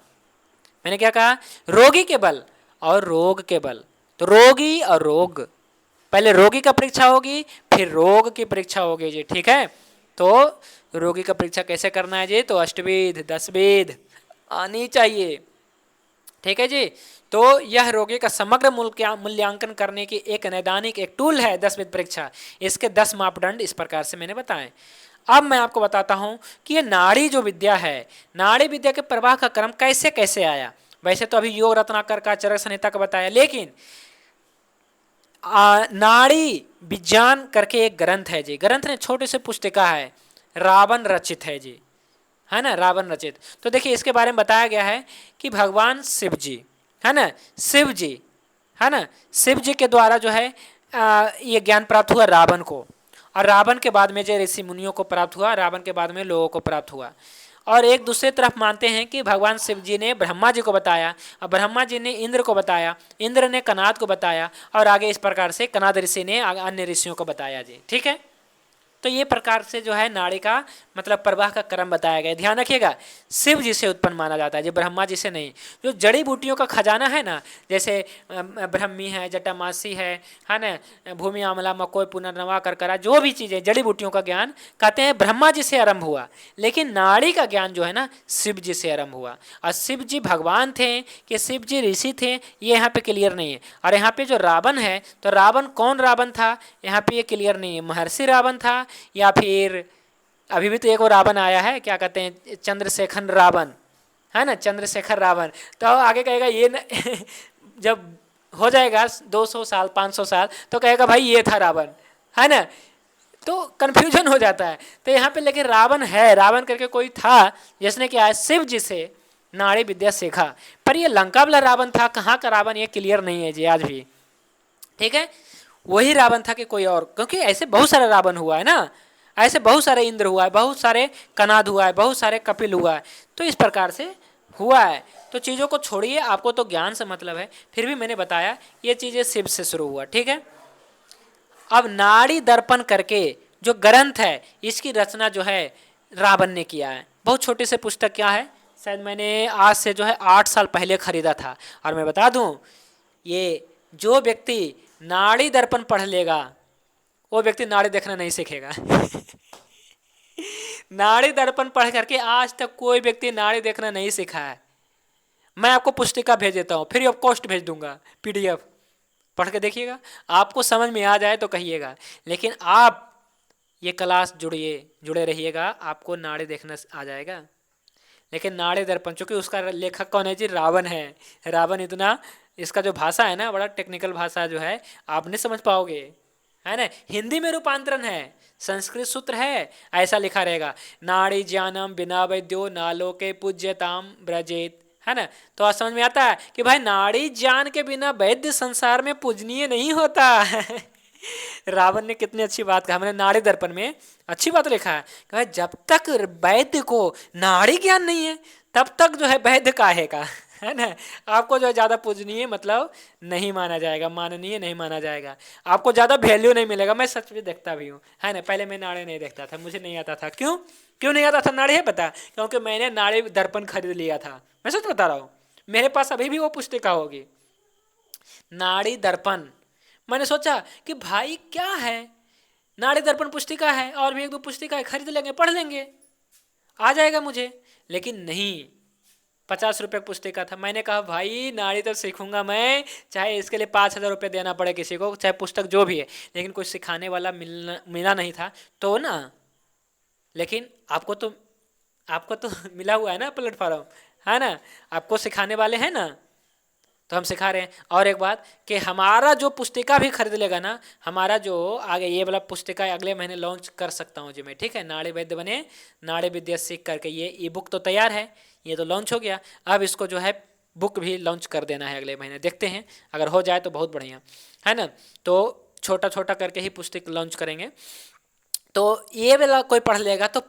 मैंने क्या कहा? रोगी के बल और रोग के बल। तो रोगी और रोग, पहले रोगी का परीक्षा होगी फिर रोग की परीक्षा होगी जी, ठीक है। तो रोगी का परीक्षा कैसे करना है जी? तो अष्टविध 10 विध आनी चाहिए, ठीक है जी। तो यह रोगी का समग्र मूल्यांकन करने की एक नैदानिक एक टूल है 10 विध परीक्षा। इसके 10 मापदंड इस प्रकार से मैंने बताए। अब मैं आपको बताता हूं कि ये नाड़ी जो विद्या है, नाड़ी विद्या के प्रवाह का क्रम कैसे कैसे आया। वैसे तो अभी योग रत्नाकर का चरक संहिता का बताया, लेकिन नाड़ी विज्ञान करके एक ग्रंथ है जी, ग्रंथ ने छोटे से पुस्तिका है, रावण रचित है जी, है ना, रावण रचित। तो देखिए इसके बारे में बताया गया है कि भगवान शिव जी, है ना, शिव जी, है ना, शिव जी के द्वारा जो है ये ज्ञान प्राप्त हुआ रावण को, और रावण के बाद में जो ऋषि मुनियों को प्राप्त हुआ, रावण के बाद में लोगों को प्राप्त हुआ। और एक दूसरे तरफ मानते हैं कि भगवान शिव जी ने ब्रह्मा जी को बताया, और ब्रह्मा जी ने इंद्र को बताया, इंद्र ने कनाद को बताया, और आगे इस प्रकार से कनाद ऋषि ने अन्य ऋषियों को बताया जी, ठीक है। तो ये प्रकार से जो है नाड़ी का मतलब प्रवाह का क्रम बताया गया। ध्यान रखिएगा, शिव जी से उत्पन्न माना जाता है जी, ब्रह्मा जी से नहीं। जो जड़ी बूटियों का खजाना है ना, जैसे ब्रह्मी है, जटामासी है ना, भूमि आमला मकोई पुनर्नवा करकरा, जो भी चीज़ें जड़ी बूटियों का ज्ञान कहते हैं ब्रह्मा जी से आरंभ हुआ, लेकिन नाड़ी का ज्ञान जो है ना शिव जी से आरंभ हुआ। और शिव जी भगवान थे कि शिव जी ऋषि थे, ये यहाँ पे क्लियर नहीं है। और यहाँ पे जो रावण है, तो रावण कौन रावण था यहाँ पे ये क्लियर नहीं है, महर्षि रावण था या फिर अभी भी तो एक और रावण आया है, क्या कहते हैं, चंद्रशेखर रावण, है ना, चंद्रशेखर रावण। तो आगे कहेगा ये न जब हो जाएगा 200 साल 500 साल तो कहेगा भाई ये था रावण, है ना, तो कन्फ्यूजन हो जाता है। तो यहाँ पे लेकिन रावण है, रावण करके कोई था जिसने क्या है शिव जी से नाड़ी विद्या सीखा। पर ये लंका वाला रावण था, कहाँ का रावण ये क्लियर नहीं है जी आज भी, ठीक है। वही रावण था कि कोई और, क्योंकि ऐसे बहुत सारे रावण हुआ है ना, ऐसे बहुत सारे इंद्र हुआ है, बहुत सारे कनाद हुआ है, बहुत सारे कपिल हुआ है, तो इस प्रकार से हुआ है। तो चीज़ों को छोड़िए, आपको तो ज्ञान से मतलब है, फिर भी मैंने बताया ये चीज़ें शिव से शुरू हुआ, ठीक है। अब नाड़ी दर्पण करके जो ग्रंथ है इसकी रचना जो है रावण ने किया है। बहुत छोटे से पुस्तक क्या है, शायद मैंने आज से जो है 8 साल पहले खरीदा था। और मैं बता दूं, ये जो व्यक्ति नाड़ी दर्पण पढ़ लेगा वो व्यक्ति नाड़ी देखना नहीं सीखेगा। नाड़ी दर्पण पढ़ करके आज तक कोई व्यक्ति नाड़ी देखना नहीं सीखा है। मैं आपको पुस्तिका भेज देता हूँ, फ्री ऑफ कॉस्ट भेज दूंगा, PDF पढ़ के देखिएगा, आपको समझ में आ जाए तो कहिएगा। लेकिन आप ये क्लास जुड़े रहिएगा, आपको नाड़ी देखना आ जाएगा। लेकिन नाड़ी दर्पण, चूंकि उसका लेखक कौन है जी, रावण है। रावण इतना, इसका जो भाषा है ना बड़ा टेक्निकल भाषा जो है, आप नहीं समझ पाओगे, है ना। हिंदी में रूपांतरण है, संस्कृत सूत्र है, ऐसा लिखा रहेगा, नाड़ी ज्ञानम बिना वैद्यो नालोके पूज्यताम ब्रजेत, है ना। तो आज समझ में आता है कि भाई नाड़ी ज्ञान के बिना वैद्य संसार में पूजनीय नहीं होता। रावण ने कितनी अच्छी बात कहा, हमने नाड़ी दर्पण में अच्छी बात लिखा है कि भाई जब तक वैद्य को नाड़ी ज्ञान नहीं है तब तक जो है वैद्य काहे का, है ना। आपको जो है ज़्यादा पूजनीय मतलब नहीं माना जाएगा, माननीय नहीं माना जाएगा, आपको ज़्यादा वैल्यू नहीं मिलेगा। मैं सच में देखता भी हूँ, है ना। पहले मैं नाड़े नहीं देखता था, मुझे नहीं आता था। क्यों क्यों नहीं आता था नाड़े, है पता? क्योंकि मैंने नाड़े दर्पण खरीद लिया था। मैं सच बता रहा हूँ, मेरे पास अभी भी वो पुस्तिका होगी, नाड़ी दर्पण। मैंने सोचा कि भाई क्या है, नाड़ी दर्पण पुस्तिका है और भी एक दो पुस्तिका है, खरीद लेंगे, पढ़ लेंगे, आ जाएगा मुझे। लेकिन नहीं, 50 रुपये पुस्तिका था। मैंने कहा भाई नाड़ी तो सीखूंगा मैं, चाहे इसके लिए 5,000 रुपये देना पड़े किसी को, चाहे पुस्तक जो भी है, लेकिन कोई सिखाने वाला मिला नहीं था तो ना। लेकिन आपको तो मिला हुआ है ना प्लेटफॉर्म, है ना, आपको सिखाने वाले हैं ना, तो हम सिखा रहे हैं। और एक बात कि हमारा जो पुस्तिका भी खरीद लेगा ना, हमारा जो आगे ये वाला पुस्तिका अगले महीने लॉन्च कर सकता हूँ जी मैं, ठीक है। नाड़ी वैद्य बने, नाड़ी विद्या सीख करके, ये ई बुक तो तैयार है, ये तो लॉन्च हो गया। अब इसको जो है बुक भी लॉन्च कर देना है अगले महीने, देखते हैं अगर हो जाए तो बहुत बढ़िया, है ना। तो छोटा छोटा करके ही पुस्तक लॉन्च करेंगे। तो ये वाला कोई पढ़ लेगा तो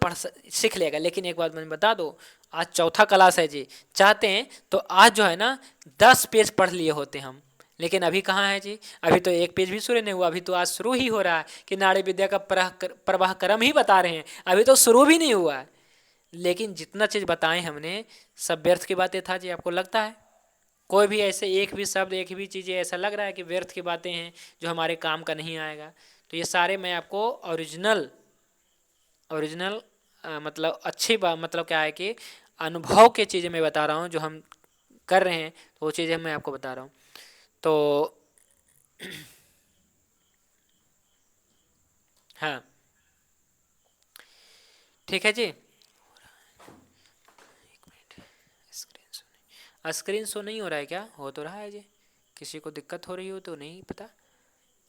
सीख लेगा। लेकिन एक बात मैं बता दूँ, आज चौथा क्लास है जी, चाहते हैं तो आज जो है ना 10 पेज पढ़ लिए होते हम, लेकिन अभी कहाँ है जी, अभी तो एक पेज भी शुरू नहीं हुआ। अभी तो आज शुरू ही हो रहा है कि नाड़ी विद्या का प्रवाह क्रम ही बता रहे हैं, अभी तो शुरू भी नहीं हुआ है। लेकिन जितना चीज़ बताएं हमने सब व्यर्थ की बातें था जी, आपको लगता है? कोई भी ऐसे एक भी शब्द, एक भी चीज़ ऐसा लग रहा है कि व्यर्थ की बातें हैं जो हमारे काम का नहीं आएगा? तो ये सारे मैं आपको ओरिजिनल ओरिजिनल मतलब अच्छी बात, मतलब क्या है कि अनुभव के चीज़ें मैं बता रहा हूँ, जो हम कर रहे हैं तो वो चीज़ें मैं आपको बता रहा हूँ। तो हाँ, ठीक है जी। स्क्रीन शो नहीं हो रहा है क्या? हो तो रहा है जी, किसी को दिक्कत हो रही हो तो नहीं पता।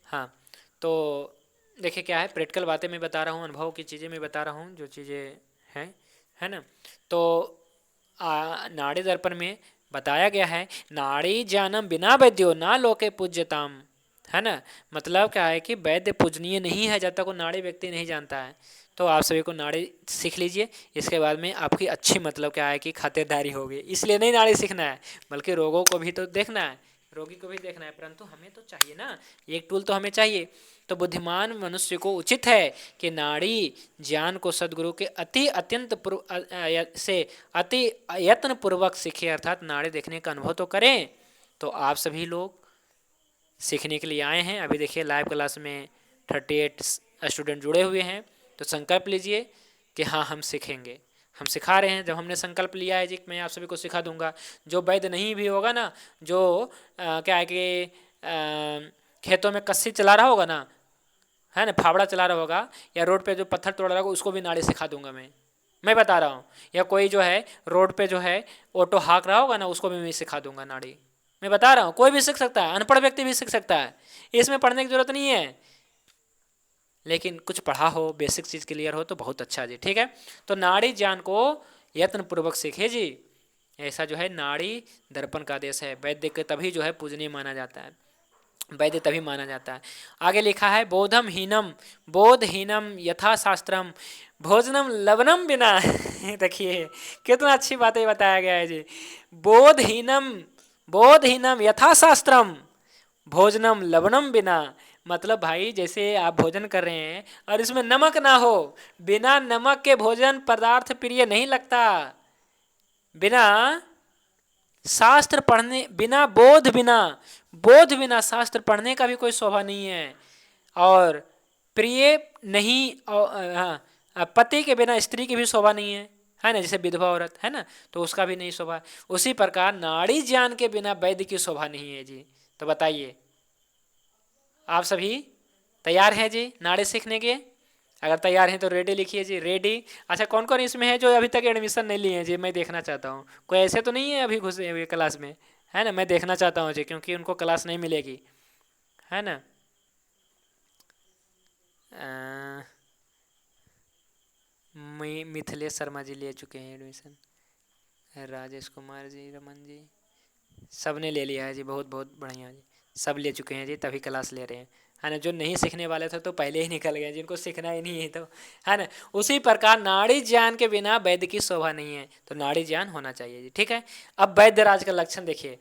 हाँ, तो देखिए क्या है, प्रैक्टिकल बातें मैं बता रहा हूँ, अनुभव की चीज़ें मैं बता रहा हूँ, जो चीज़ें हैं, है ना। तो नाड़ी दर्पण में बताया गया है, नाड़ी जानम बिना वैद्यो ना लोके पूज्यताम, है ना। मतलब क्या है कि वैद्य पूजनीय नहीं है जब तक वो नाड़ी व्यक्ति नहीं जानता है। तो आप सभी को नाड़ी सीख लीजिए, इसके बाद में आपकी अच्छी मतलब क्या है कि खातिरदारी होगी। इसलिए नहीं नाड़ी सीखना है, बल्कि रोगों को भी तो देखना है, रोगी को भी देखना है, परंतु हमें तो चाहिए ना, एक टूल तो हमें चाहिए। तो बुद्धिमान मनुष्य को उचित है कि नाड़ी ज्ञान को सदगुरु के अति अत्यंत से अति यत्न पूर्वक सीखे, अर्थात नाड़ी देखने का अनुभव तो करें। तो आप सभी लोग सीखने के लिए आए हैं, अभी देखिए लाइव क्लास में 38 स्टूडेंट जुड़े हुए हैं। तो संकल्प लीजिए कि हाँ हम सीखेंगे, हम सिखा रहे हैं। जब हमने संकल्प लिया है जी मैं आप सभी को सिखा दूंगा, जो वैद्य नहीं भी होगा ना, जो क्या है कि खेतों में कस्सी चला रहा होगा ना, है ना, फावड़ा चला रहा होगा, या रोड पे जो पत्थर तोड़ रहा होगा, उसको भी नाड़ी सिखा दूंगा मैं बता रहा हूँ। या कोई जो है रोड पे जो है ऑटो हाँक रहा होगा ना, उसको भी मैं सिखा दूंगा नाड़ी। मैं बता रहा हूँ, कोई भी सीख सकता है, अनपढ़ व्यक्ति भी सीख सकता है, इसमें पढ़ने की जरूरत नहीं है। लेकिन कुछ पढ़ा हो, बेसिक चीज़ क्लियर हो तो बहुत अच्छा जी, ठीक है। तो नाड़ी ज्ञान को यत्न पूर्वक सीखे जी, ऐसा जो है नाड़ी दर्पण का आदेश है। वैद्य के तभी जो है पूजनीय माना जाता है, वैद्य तभी माना जाता है। आगे लिखा है, बोधहीनम यथा शास्त्रम भोजनम लवणम बिना। देखिए कितना अच्छी बातें बताया गया है जी। बोधहीनम बोधहीनम यथा शास्त्रम भोजनम लवणम बिना, मतलब भाई जैसे आप भोजन कर रहे हैं और इसमें नमक ना हो, बिना नमक के भोजन पदार्थ प्रिय नहीं लगता। बिना शास्त्र पढ़ने, बोध बिना शास्त्र पढ़ने का भी कोई शोभा नहीं है। और प्रिय नहीं, और हाँ, पति के बिना स्त्री की भी शोभा नहीं है ना, जैसे विधवा औरत है ना, तो उसका भी नहीं शोभा। उसी प्रकार नाड़ी ज्ञान के बिना वैद्य की शोभा नहीं है जी। तो बताइए आप सभी तैयार हैं जी नाड़ी सीखने के? अगर तैयार हैं तो रेडी लिखिए जी, रेडी। अच्छा, कौन कौन इसमें है जो अभी तक एडमिशन नहीं लिए हैं जी? मैं देखना चाहता हूँ, कोई ऐसे तो नहीं है अभी घुसे हुए क्लास में, है ना? मैं देखना चाहता हूँ जी, क्योंकि उनको क्लास नहीं मिलेगी, है ना। मिथिलेश शर्मा जी ले चुके हैं एडमिशन, राजेश कुमार जी, रमन जी, सब ने ले लिया है जी, बहुत बहुत बढ़िया जी, सब ले चुके हैं जी, तभी क्लास ले रहे हैं। है ना। जो नहीं सीखने वाले थे तो पहले ही निकल गए, जिनको सीखना ही नहीं है तो, है ना। उसी प्रकार नाड़ी ज्ञान के बिना वैद्य की शोभा नहीं है, तो नाड़ी ज्ञान होना चाहिए जी, ठीक है। अब वैद्यराज का लक्षण देखिए।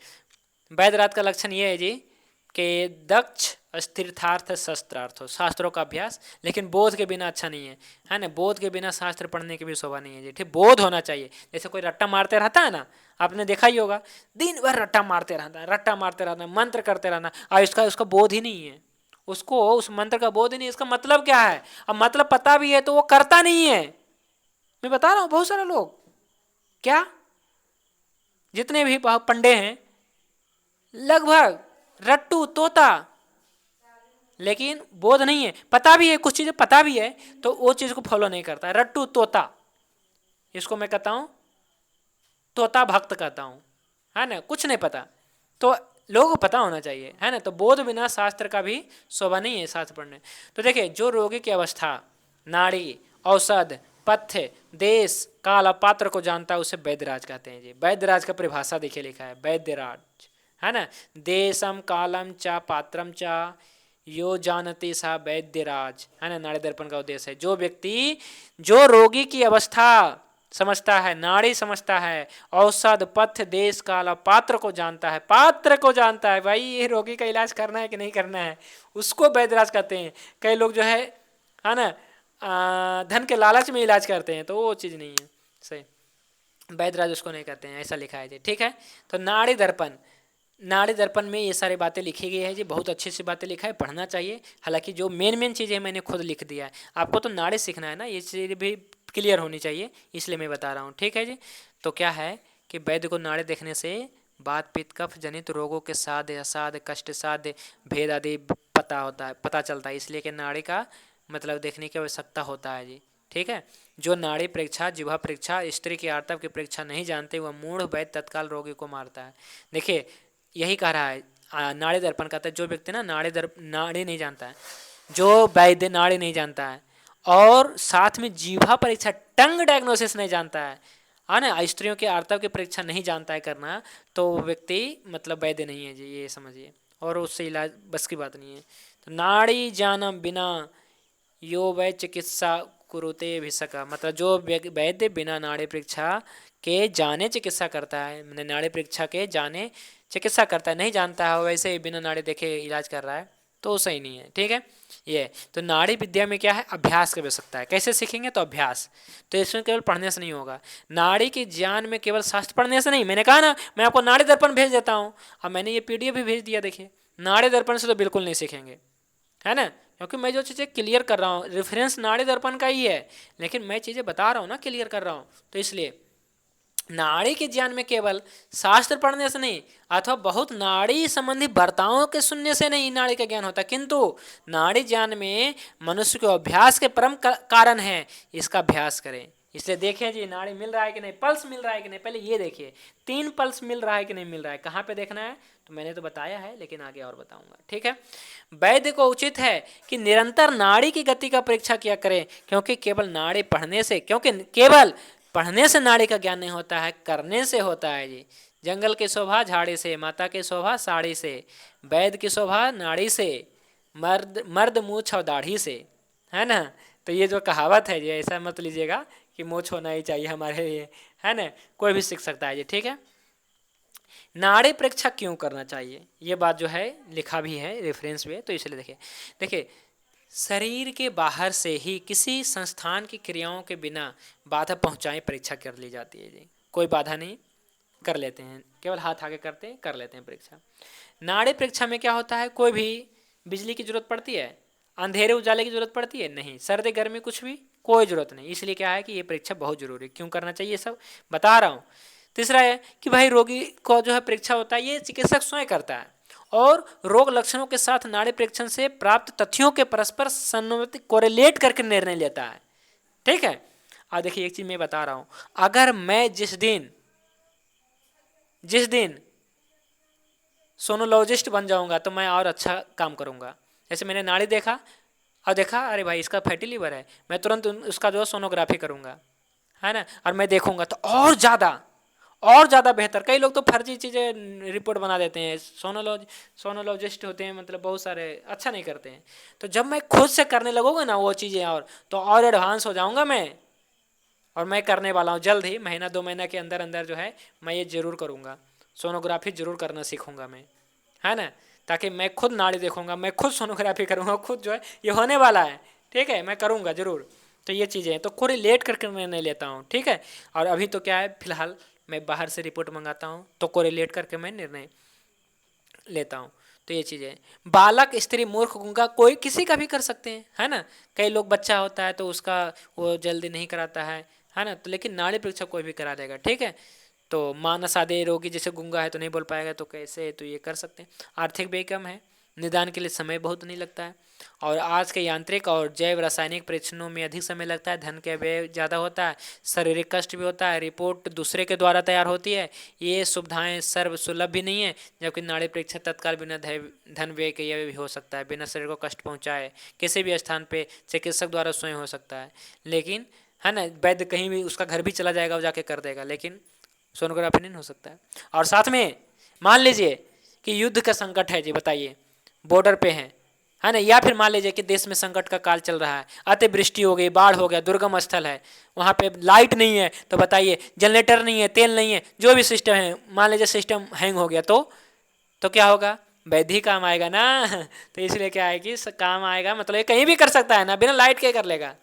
वैद्यराज का लक्षण ये है जी कि दक्ष स्थिरार्थ शस्त्रार्थ हो, शास्त्रों का अभ्यास, लेकिन बोध के बिना अच्छा नहीं है ना। बोध के बिना शास्त्र पढ़ने की भी शोभा नहीं है जी, ठीक। बोध होना चाहिए। जैसे कोई रट्टा मारते रहता है ना, आपने देखा ही होगा, दिन भर रट्टा मारते रहता है, रट्टा मारते रहना, मंत्र करते रहना, और इसका उसका बोध ही नहीं है, उसको उस मंत्र का बोध ही नहीं, इसका मतलब क्या है। अब मतलब पता भी है तो वो करता नहीं है। मैं बता रहा हूँ बहुत सारे लोग, क्या जितने भी पंडे हैं लगभग रट्टू तोता, लेकिन बोध नहीं है। पता भी है, कुछ चीजें पता भी है तो वो चीज को फॉलो नहीं करता, रट्टू तोता। इसको मैं कहता हूं तोता भक्त कहता हूं, है ना। कुछ नहीं पता, तो लोगों को पता होना चाहिए, है ना। तो बोध बिना शास्त्र का भी शोभा नहीं है शास्त्र पढ़ने। तो देखिए, जो रोगी की अवस्था, नाड़ी, औषध, पथ्य, देश, काल, पात्र को जानता है उसे वैद्यराज कहते हैं जी। वैद्यराज का परिभाषा देखिए लिखा है, वैद्यराज, है ना। देशम कालम चा पात्रम चा यो जानती सा वैद्यराज, है ना। नाड़ी दर्पण का उद्देश्य है जो व्यक्ति जो रोगी की अवस्था समझता है, नाड़ी समझता है, औषध, पथ्य, देश, काल, पात्र को जानता है, पात्र को जानता है, भाई ये रोगी का इलाज करना है कि नहीं करना है, उसको वैद्यराज कहते हैं। कई लोग जो है ना, धन के लालच में इलाज करते हैं, तो वो चीज़ नहीं है सही। वैद्यराज उसको नहीं कहते हैं, ऐसा लिखा है जी, ठीक है। तो नाड़ी दर्पण, नाड़ी दर्पण में ये सारी बातें लिखी गई है जी, बहुत अच्छी सी बातें लिखा है, पढ़ना चाहिए। हालांकि जो मेन मेन चीज़ें मैंने खुद लिख दिया है, आपको तो नाड़ी सीखना है ना, ये चीज़ भी क्लियर होनी चाहिए, इसलिए मैं बता रहा हूँ, ठीक है जी। तो क्या है कि वैद्य को नाड़ी देखने से वात पित्त कफ जनित रोगों के साध असाध कष्ट साध भेद आदि पता होता है, पता चलता है, इसलिए कि नाड़ी का मतलब देखने की आवश्यकता होता है जी, ठीक है। जो नाड़ी परीक्षा, जिह्वा परीक्षा, स्त्री की आर्तव की परीक्षा नहीं जानते वह मूढ़ वैद्य तत्काल रोगी को मारता है। देखिए यही कह रहा है, नाड़ी दर्पण कहता है जो व्यक्ति ना नाड़ी नहीं जानता है, जो वैद्य नाड़ी नहीं जानता है और साथ में जीवा परीक्षा टंग डायग्नोसिस नहीं जानता है ना, स्त्रियों के आर्तव की परीक्षा नहीं जानता है करना, तो वो व्यक्ति मतलब वैद्य नहीं है जी, ये समझिए, और उससे इलाज बस की बात नहीं है। तो नाड़ी जानम बिना यो वै चिकित्सा कुरुते भिसका, मतलब जो वैद्य बिना नाड़ी परीक्षा के जाने चिकित्सा करता है, मैंने नाड़ी परीक्षा के जाने चिकित्सा करता है, नहीं जानता है वैसे ही बिना नाड़ी देखे इलाज कर रहा है, तो सही नहीं है, ठीक है। ये तो नाड़ी विद्या में क्या है, अभ्यास की आवश्यकता है। कैसे सीखेंगे, तो अभ्यास। तो इसमें केवल पढ़ने से नहीं होगा, नाड़ी के ज्ञान में केवल शास्त्र पढ़ने से नहीं। मैंने कहा ना, मैं आपको नाड़ी दर्पण भेज देता हूँ, अब मैंने ये PDF भी भेज दिया, देखिए। नाड़ी दर्पण से तो बिल्कुल नहीं सीखेंगे, है ना, क्योंकि मैं जो चीज़ें क्लियर कर रहा हूँ, रेफरेंस नाड़ी दर्पण का ही है, लेकिन मैं चीज़ें बता रहा हूँ ना, क्लियर कर रहा हूँ, तो इसलिए नाड़ी के ज्ञान में केवल शास्त्र पढ़ने से नहीं, अथवा बहुत नाड़ी संबंधी वार्ताओं के सुनने से नहीं नाड़ी का ज्ञान होता, किंतु नाड़ी ज्ञान में मनुष्य के अभ्यास के परम कारण है, इसका अभ्यास करें। इसलिए देखें जी, नाड़ी मिल रहा है कि नहीं, पल्स मिल रहा है कि नहीं, पहले ये देखिए 3 पल्स मिल रहा है कि नहीं मिल रहा है, कहाँ पे देखना है, तो मैंने तो बताया है, लेकिन आगे और बताऊंगा, ठीक है। वैद्य को उचित है कि निरंतर नाड़ी की गति का परीक्षा किया करें, क्योंकि केवल नाड़ी पढ़ने से, क्योंकि केवल पढ़ने से नाड़ी का ज्ञान नहीं होता है, करने से होता है जी। जंगल की शोभा झाड़ी से, माता की शोभा साड़ी से, वैद्य की शोभा नाड़ी से, मर्द मर्द मूछ और दाढ़ी से, है ना। तो ये जो कहावत है जी, ऐसा मत लीजिएगा कि मूछ होना ही चाहिए हमारे लिए, है ना, कोई भी सीख सकता है जी, ठीक है। नाड़ी परीक्षा क्यों करना चाहिए, ये बात जो है लिखा भी है रेफरेंस में, तो इसलिए देखिए देखिए शरीर के बाहर से ही किसी संस्थान की क्रियाओं के बिना बाधा पहुंचाए परीक्षा कर ली जाती है जी, कोई बाधा नहीं, कर लेते हैं, केवल हाथ आगे करते कर लेते हैं परीक्षा। नाड़ी परीक्षा में क्या होता है, कोई भी बिजली की जरूरत पड़ती है, अंधेरे उजाले की जरूरत पड़ती है नहीं, सर्दी गर्मी कुछ भी कोई जरूरत नहीं, इसलिए क्या है कि ये परीक्षा बहुत जरूरी है। क्यों करना चाहिए सब बता रहा हूँ। तीसरा है कि भाई रोगी को जो है परीक्षा होता है ये चिकित्सक स्वयं करता है, और रोग लक्षणों के साथ नाड़ी परीक्षण से प्राप्त तथ्यों के परस्पर समन्वय कोरिलेट करके निर्णय लेता है, ठीक है। अब देखिए एक चीज मैं बता रहा हूं, अगर मैं जिस दिन सोनोलॉजिस्ट बन जाऊंगा तो मैं और अच्छा काम करूंगा। जैसे मैंने नाड़ी देखा और देखा अरे भाई इसका फैटी लीवर है, मैं तुरंत उसका जो सोनोग्राफी करूंगा, है ना, और मैं देखूंगा तो और ज़्यादा और ज़्यादा बेहतर। कई लोग तो फर्जी चीज़ें रिपोर्ट बना देते हैं, सोनोलॉजिस्ट होते हैं, मतलब बहुत सारे अच्छा नहीं करते हैं। तो जब मैं खुद से करने लगूंगा ना वो चीज़ें, और एडवांस हो जाऊंगा मैं। और मैं करने वाला हूँ जल्द ही, महीना 2 महीना के अंदर अंदर जो है मैं ये ज़रूर करूँगा, सोनोग्राफी ज़रूर करना सीखूँगा मैं, है ना। ताकि मैं खुद नाड़ी देखूँगा, मैं खुद सोनोग्राफी करूँगा, खुद जो है ये होने वाला है, ठीक है, मैं करूँगा ज़रूर। तो ये चीज़ें हैं, तो कोरिलेट करके मैं नहीं लेता हूँ, ठीक है। और अभी तो क्या है, फिलहाल मैं बाहर से रिपोर्ट मंगाता हूँ, तो कोरिलेट करके मैं निर्णय लेता हूँ। तो ये चीज़ें, बालक, स्त्री, मूर्ख, गूंगा, कोई किसी का भी कर सकते हैं, है ना। कई लोग बच्चा होता है तो उसका वो जल्दी नहीं कराता है ना। तो लेकिन नाड़ी परीक्षा कोई भी करा देगा, ठीक है। तो मानस आदि रोगी जैसे गूंगा है तो नहीं बोल पाएगा, तो कैसे, तो ये कर सकते हैं। आर्थिक व्यय कम है, निदान के लिए समय बहुत नहीं लगता है, और आज के यांत्रिक और जैव रासायनिक परीक्षणों में अधिक समय लगता है, धन का व्यय ज़्यादा होता है, शारीरिक कष्ट भी होता है, रिपोर्ट दूसरे के द्वारा तैयार होती है, ये सुविधाएं सर्व सुलभ भी नहीं है। जबकि नाड़ी परीक्षा तत्काल बिना धन व्यय के यह भी हो सकता है, बिना शरीर को कष्ट पहुंचाए किसी भी स्थान पे चिकित्सक द्वारा स्वयं हो सकता है। लेकिन, है ना, वैद्य कहीं भी उसका घर भी चला जाएगा, वो जाके कर देगा, लेकिन सोनोग्राफी नहीं हो सकता है। और साथ में मान लीजिए कि युद्ध का संकट है जी, बताइए, बॉर्डर पे है ना, या फिर मान लीजिए कि देश में संकट का काल चल रहा है, अतिवृष्टि हो गई, बाढ़ हो गया, दुर्गम स्थल है, वहाँ पे लाइट नहीं है, तो बताइए, जनरेटर नहीं है, तेल नहीं है, जो भी सिस्टम है, मान लीजिए सिस्टम हैंग हो गया, तो क्या होगा, वैद्य काम आएगा ना। तो इसलिए क्या है कि काम आएगा, मतलब ये कहीं भी कर सकता है ना, बिना लाइट के कर लेगा,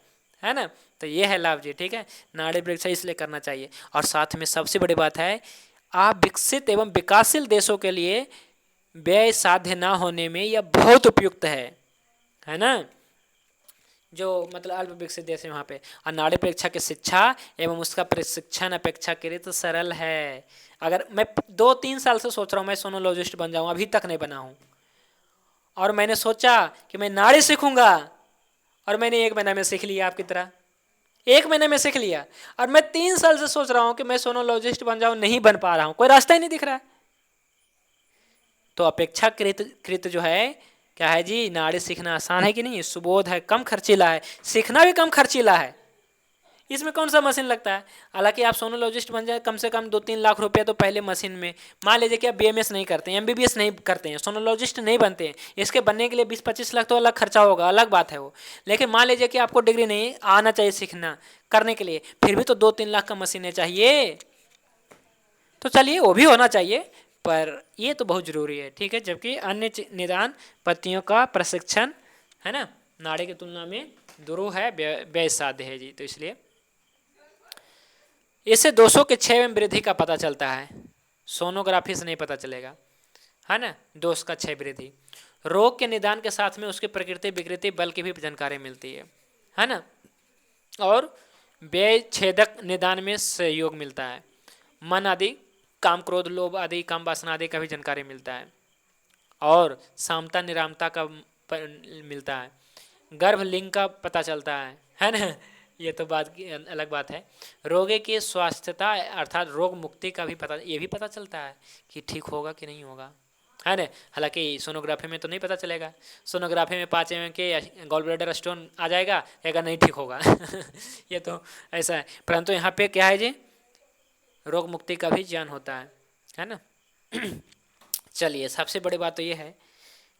है ना। तो ये है लाभ जी, ठीक है। नाड़ी परीक्षा इसलिए करना चाहिए। और साथ में सबसे बड़ी बात है, आप विकसित एवं विकासशील देशों के लिए व्यय साध्य ना होने में यह बहुत उपयुक्त है ना। जो मतलब अल्प विकसित देश है वहाँ पे, और नाड़ी परीक्षा की शिक्षा एवं उसका प्रशिक्षण अपेक्षाकृत सरल है। अगर मैं 2-3 साल से सोच रहा हूँ मैं सोनोलॉजिस्ट बन जाऊँ, अभी तक नहीं बना हूँ। और मैंने सोचा कि मैं नाड़ी सीखूंगा, और मैंने 1 महीना में सीख लिया, आपकी तरह 1 महीने में सीख लिया। और मैं 3 साल से सोच रहा हूँ कि मैं सोनोलॉजिस्ट बन जाऊँ, नहीं बन पा रहा हूँ, कोई रास्ता ही नहीं दिख रहा है। तो अपेक्षाकृत कृत जो है, क्या है जी, नाड़ी सीखना आसान है कि नहीं, सुबोध है, कम खर्चीला है, सीखना भी कम खर्चीला है। इसमें कौन सा मशीन लगता है। हालांकि आप सोनोलॉजिस्ट बन जाए, कम से कम 2-3 लाख रुपया तो पहले मशीन में, मान लीजिए कि आप बीएमएस नहीं करते हैं, एमबीबीएस नहीं करते हैं, सोनोलॉजिस्ट नहीं बनते हैं, इसके बनने के लिए 20-25 लाख तो अलग खर्चा होगा, अलग बात है वो। लेकिन मान लीजिए कि आपको डिग्री नहीं आना चाहिए सीखना करने के लिए, फिर भी तो 2-3 लाख का मशीनें चाहिए। तो चलिए वो भी होना चाहिए, पर ये तो बहुत ज़रूरी है, ठीक है। जबकि अन्य निदान पत्तियों का प्रशिक्षण, है ना, नाड़ी की तुलना में दुरूह है, व्यय साध्य है जी। तो इसलिए इससे दोषों के क्षय में वृद्धि का पता चलता है, सोनोग्राफी से नहीं पता चलेगा, है ना। दोष का क्षय वृद्धि, रोग के निदान के साथ में उसकी प्रकृति विकृति बल की भी जानकारी मिलती है ना। और व्यय छेदक निदान में सहयोग मिलता है, मन आदि, काम क्रोध लोभ आदि, काम वासना आदि का भी जानकारी मिलता है। और सामता निरामता का मिलता है, गर्भ लिंग का पता चलता है ना। ये तो बात की अलग बात है। रोगी की स्वास्थ्यता अर्थात रोग मुक्ति का भी पता, ये भी पता चलता है कि ठीक होगा कि नहीं होगा, है ना। हालांकि सोनोग्राफी में तो नहीं पता चलेगा, सोनोग्राफी में 5 mm के गॉल ब्लैडर स्टोन आ जाएगा, कहेगा नहीं ठीक होगा। ये तो ऐसा है, परंतु यहाँ पे क्या है जी, रोग मुक्ति का भी ज्ञान होता है ना। चलिए, सबसे बड़ी बात तो ये है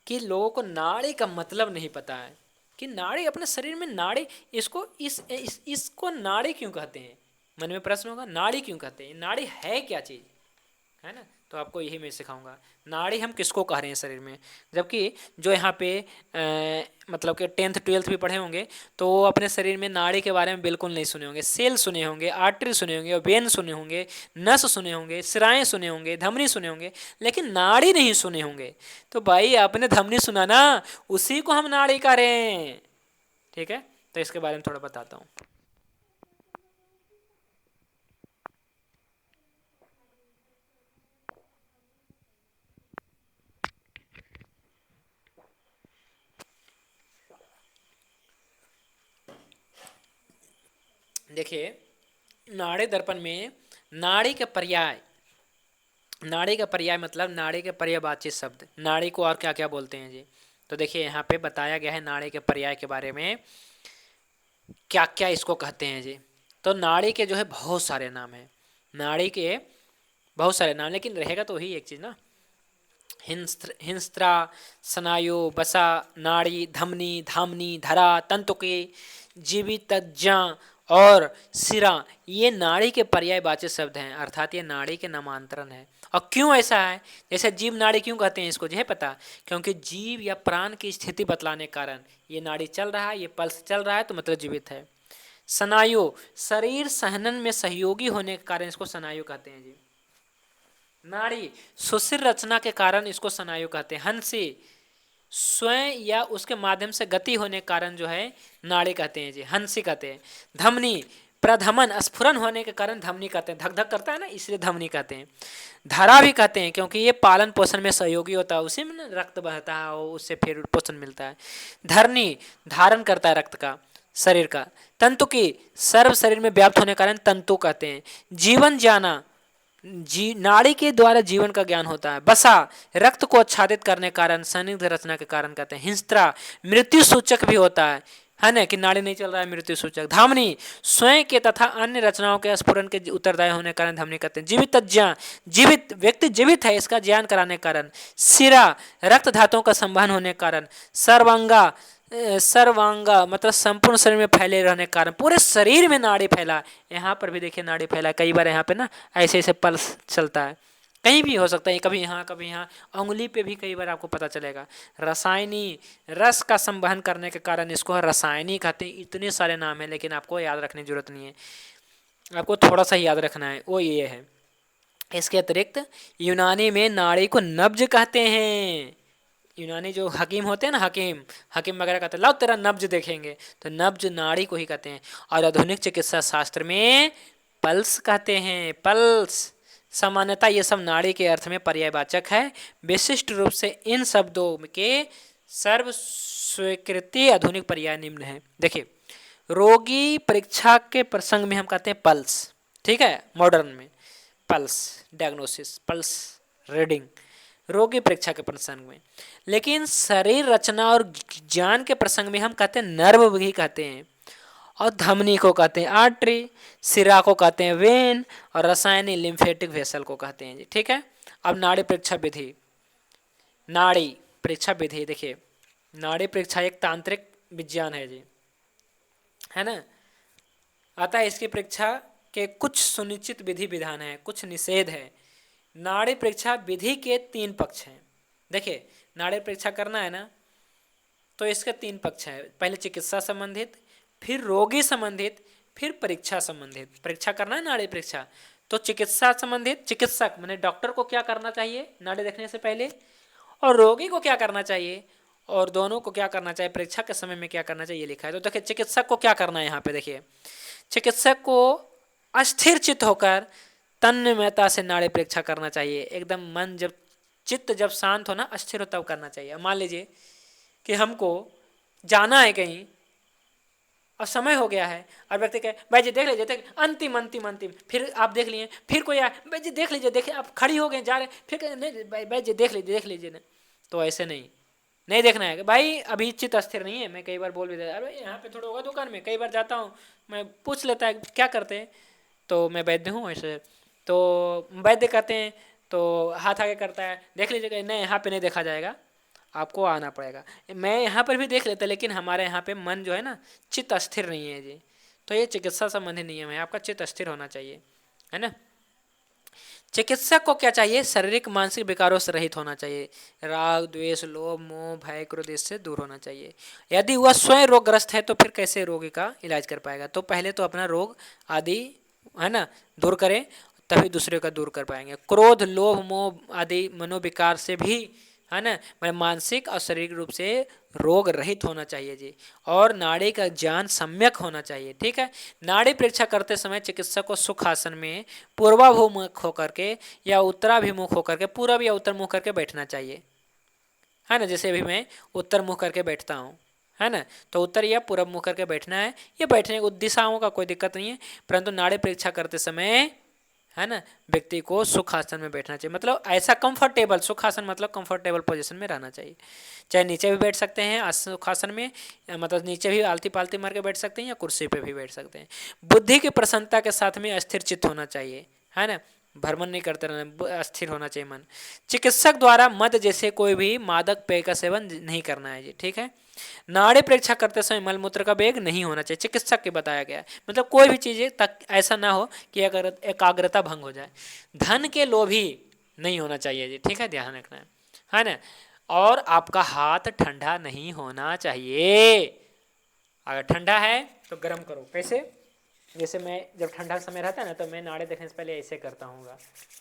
कि लोगों को नाड़ी का मतलब नहीं पता है, कि नाड़ी अपने शरीर में, नाड़ी इसको इसको नाड़ी क्यों कहते हैं। मन में प्रश्न होगा, नाड़ी क्यों कहते हैं, नाड़ी है क्या चीज़, है ना। तो आपको यही मैं सिखाऊंगा, नाड़ी हम किसको कह रहे हैं शरीर में। जबकि जो यहाँ पे मतलब कि 10th-12th भी पढ़े होंगे, तो वो अपने शरीर में नाड़ी के बारे में बिल्कुल नहीं सुने होंगे। सेल सुने होंगे, आर्टरी सुने होंगे, वेन सुने होंगे, नस सुने होंगे, सिराएँ सुने होंगे, धमनी सुने होंगे, लेकिन नाड़ी नहीं सुने होंगे। तो भाई आपने धमनी सुना ना, उसी को हम नाड़ी कह रहे हैं, ठीक है। तो इसके बारे में थोड़ा बताता हूँ। देखिए, नाड़ी दर्पण में नाड़ी का पर्याय मतलब नाड़ी के पर्यायवाची शब्द, नाड़ी को और क्या क्या बोलते हैं जी। तो देखिए यहाँ पे बताया गया है नाड़ी के पर्याय के बारे में, क्या क्या इसको कहते हैं जी। तो नाड़ी के जो है बहुत सारे नाम हैं। नाड़ी के बहुत सारे नाम, लेकिन रहेगा तो वही एक चीज़ ना। हिंस्त्रा, स्नायु, वसा, नाड़ी, धमनी, धामनी, धरा, तंतुके, जीवितज्ञा और सिरा, ये नाड़ी के पर्यायवाची शब्द हैं, अर्थात ये नाड़ी के नामांतरण है। और क्यों ऐसा है, जैसे जीव नाड़ी क्यों कहते हैं इसको, जो है पता, क्योंकि जीव या प्राण की स्थिति बतलाने के कारण, ये नाड़ी चल रहा है, ये पल्स चल रहा है तो मतलब जीवित है। स्नायु, शरीर सहनन में सहयोगी होने के कारण इसको स्नायु कहते हैं जी। नाड़ी, सुशिर रचना के कारण इसको स्नायु कहते हैं। हंसी, स्वयं या उसके माध्यम से गति होने के कारण जो है नाड़ी कहते हैं जी, हंसी कहते हैं। धमनी, प्रधमन स्फुरन होने के कारण धमनी कहते हैं, धक धक करता है ना इसलिए धमनी कहते हैं। धरा भी कहते हैं क्योंकि ये पालन पोषण में सहयोगी होता है, उसी में रक्त बहता है और उससे फिर पोषण मिलता है। धरनी, धारण करता है रक्त का, शरीर का। तंतु की, सर्व शरीर में व्याप्त होने के कारण तंतु कहते हैं। जीवन जाना, नाड़ी के द्वारा जीवन का ज्ञान होता है। बसा, रक्त को आच्छादित करने के कारण, संदिग्ध रचना के कारण कहते हैं। हिंस्त्रा, मृत्यु सूचक भी होता है ना, कि नाड़ी नहीं चल रहा है मृत्यु सूचक। धामनी, स्वयं के तथा अन्य रचनाओं के स्फुरन के उत्तरदायी होने के कारण धमनी कहते हैं। जीवितज्ञ, जीवित व्यक्ति जीवित है इसका ज्ञान कराने के कारण। सिरा, रक्त धातुओं का संवहन होने के कारण। सर्वांगा, सर्वांगा मतलब संपूर्ण शरीर में फैले रहने के कारण, पूरे शरीर में नाड़ी फैला। यहाँ पर भी देखिए नाड़ी फैला, कई बार यहाँ पे ना ऐसे ऐसे पल्स चलता है, कहीं भी हो सकता है, कभी यहाँ कभी यहाँ, उंगली पे भी कई बार आपको पता चलेगा। रसायनी, रस का संवहन करने के कारण इसको रसायनी कहते हैं। इतने सारे नाम है लेकिन आपको याद रखने की जरूरत नहीं है, आपको थोड़ा सा याद रखना है, वो ये है। इसके अतिरिक्त यूनानी में नाड़ी को नब्ज कहते हैं। यूनानी जो हकीम होते हैं ना, हकीम वगैरह कहते हैं लाओ तेरा नब्ज देखेंगे, तो नब्ज नाड़ी को ही कहते हैं। और आधुनिक चिकित्सा शास्त्र में पल्स कहते हैं, पल्स। सामान्यतः ये सब नाड़ी के अर्थ में पर्यायवाचक है। विशिष्ट रूप से इन शब्दों के सर्व स्वीकृति आधुनिक पर्याय निम्न है। देखिए, रोगी परीक्षा के प्रसंग में हम कहते हैं पल्स, ठीक है, मॉडर्न में पल्स डायग्नोसिस, पल्स रीडिंग, रोगी परीक्षा के प्रसंग में। लेकिन शरीर रचना और ज्ञान के प्रसंग में हम कहते हैं नर्व भी कहते हैं, और धमनी को कहते हैं आर्टरी, सिरा को कहते हैं वेन, और रसायनिक लिम्फेटिक वेसल को कहते हैं जी, ठीक है। अब नाड़ी परीक्षा विधि, नाड़ी परीक्षा विधि देखिए, नाड़ी परीक्षा एक तांत्रिक विज्ञान है जी, है ना। अतः इसकी परीक्षा के कुछ सुनिश्चित विधि विधान है, कुछ निषेध है। नाड़ी परीक्षा विधि के 3 पक्ष हैं। देखिए, नाड़ी परीक्षा करना है ना, तो इसके 3 पक्ष है। पहले चिकित्सा संबंधित, फिर रोगी संबंधित, फिर परीक्षा संबंधित। परीक्षा करना है नाड़ी परीक्षा, तो चिकित्सा संबंधित, चिकित्सक माने डॉक्टर को क्या करना चाहिए नाड़ी देखने से पहले, और रोगी को क्या करना चाहिए, और दोनों को क्या करना चाहिए, परीक्षा के समय में क्या करना चाहिए, लिखा है। तो देखिए, चिकित्सक को क्या करना है यहाँ पे, देखिए, चिकित्सक को अस्थिर चित्त होकर तन्मयता से नाड़ी परीक्षा करना चाहिए। एकदम मन जब चित्त जब शांत हो ना, अस्थिर हो, तब करना चाहिए। मान लीजिए कि हमको जाना है कहीं और समय हो गया है, और व्यक्ति कहे भाई जी देख लीजिए, अंतिम अंतिम अंतिम, फिर आप देख लिए, फिर कोई आए भाई जी देख लीजिए, देखिए आप खड़ी हो गए जा रहे, फिर कहे नहीं भाई जी देख लीजिए ना, तो ऐसे नहीं देखना है भाई, अभी चित्त अस्थिर नहीं है। मैं कई बार बोल भी देता, अरे यहाँ पे थोड़ा होगा दुकान में, कई बार जाता हूँ, मैं पूछ लेता है क्या करते हैं, तो मैं वैद्य हूँ ऐसे, तो वैद्य कहते हैं, तो हाथ आगे करता है, देख लीजिएगा, नहीं यहाँ पे नहीं देखा जाएगा, आपको आना पड़ेगा। मैं यहाँ पर भी देख लेता, लेकिन हमारे यहाँ पे मन जो है ना, चित्त अस्थिर नहीं है जी। तो ये चिकित्सा संबंधी नियम है, आपका चित्त अस्थिर होना चाहिए, है ना। चिकित्सक को क्या चाहिए, शारीरिक मानसिक विकारों से रहित होना चाहिए। राग द्वेष लोभ मोह भय क्रोध इससे दूर होना चाहिए। यदि वह स्वयं रोगग्रस्त है तो फिर कैसे रोगी का इलाज कर पाएगा। तो पहले तो अपना रोग आदि है ना दूर करें, तभी दूसरे का दूर कर पाएंगे। क्रोध लोभ मोह आदि मनोविकार से भी है ना, मैं मानसिक और शारीरिक रूप से रोग रहित होना चाहिए जी। और नाड़ी का ज्ञान सम्यक होना चाहिए, ठीक है। नाड़ी परीक्षा करते समय चिकित्सक को सुख आसन में पूर्वाभिमुख होकर के या उत्तराभिमुख होकर के, पूर्व या उत्तर मुख करके बैठना चाहिए, है ना। जैसे अभी मैं उत्तर मुख करके बैठता हूँ, है ना, तो उत्तर या पूर्व मुख करके बैठना है। ये बैठने की दिशाओं का कोई दिक्कत नहीं है, परंतु नाड़ी परीक्षा करते समय है ना व्यक्ति को सुखासन में बैठना चाहिए। मतलब ऐसा कंफर्टेबल, सुखासन मतलब कंफर्टेबल पोजीशन में रहना चाहिए। चाहे नीचे भी बैठ सकते हैं सुखासन में, मतलब नीचे भी आलती पालती मार के बैठ सकते हैं, या कुर्सी पे भी बैठ सकते हैं। बुद्धि की प्रसन्नता के साथ में अस्थिर चित्त होना चाहिए, है ना। भ्रमण नहीं करते रहना, स्थिर होना चाहिए मन। चिकित्सक द्वारा मद जैसे कोई भी मादक पेय का सेवन नहीं करना है जी, ठीक है। नाड़ी परीक्षा करते समय मलमूत्र का वेग नहीं होना चाहिए, चिकित्सक के बताया गया है। मतलब कोई भी चीज़ तक ऐसा ना हो कि अगर एकाग्रता भंग हो जाए। धन के लोभी नहीं होना चाहिए जी, ठीक है, ध्यान रखना है ना। और आपका हाथ ठंडा नहीं होना चाहिए। अगर ठंडा है तो गर्म करो। कैसे? जैसे मैं जब ठंडा समय रहता है ना तो मैं नाड़े देखने से पहले ऐसे करता हूँ,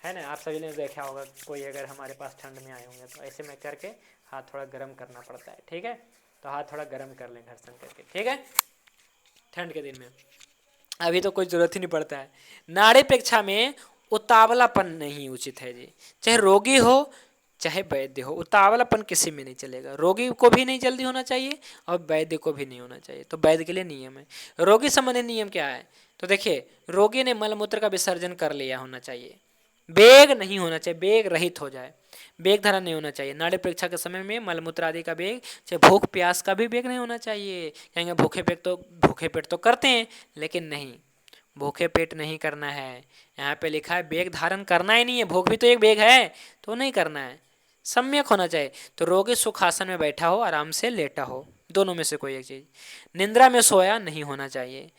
है ना। आप सभी ने देखा होगा, कोई अगर हमारे पास ठंड में आए होंगे तो ऐसे मैं करके हाथ थोड़ा गर्म करना पड़ता है, ठीक है। तो हाथ थोड़ा गर्म कर लें घर्षण करके, ठीक है, ठंड के दिन में। अभी तो कोई ज़रूरत ही नहीं पड़ता है। नाड़ी परीक्षा में उतावलापन नहीं उचित है जी, चाहे रोगी हो चाहे वैद्य हो, उतावलापन किसी में नहीं चलेगा। रोगी को भी नहीं जल्दी होना चाहिए और वैद्य को भी नहीं होना चाहिए। तो वैद्य के लिए नियम है। रोगी संबंधी नियम क्या है? तो देखिए, रोगी ने मलमूत्र का विसर्जन कर लिया होना चाहिए, बेग नहीं होना चाहिए, बेग रहित हो जाए, बेग धरा नहीं होना चाहिए। नाड़ी परीक्षा के समय में मलमूत्र आदि का बेग, चाहे भूख प्यास का भी बेग नहीं होना चाहिए। कहेंगे भूखे पेट तो करते हैं, लेकिन नहीं, भूखे पेट नहीं करना है। यहाँ पे लिखा है बेग धारण करना ही नहीं है, भूख भी तो एक बेग है, तो नहीं करना है। सम्यक होना चाहिए। तो रोगी सुखासन में बैठा हो, आराम से लेटा हो, दोनों में से कोई एक चीज। निंद्रा में सोया नहीं होना चाहिए।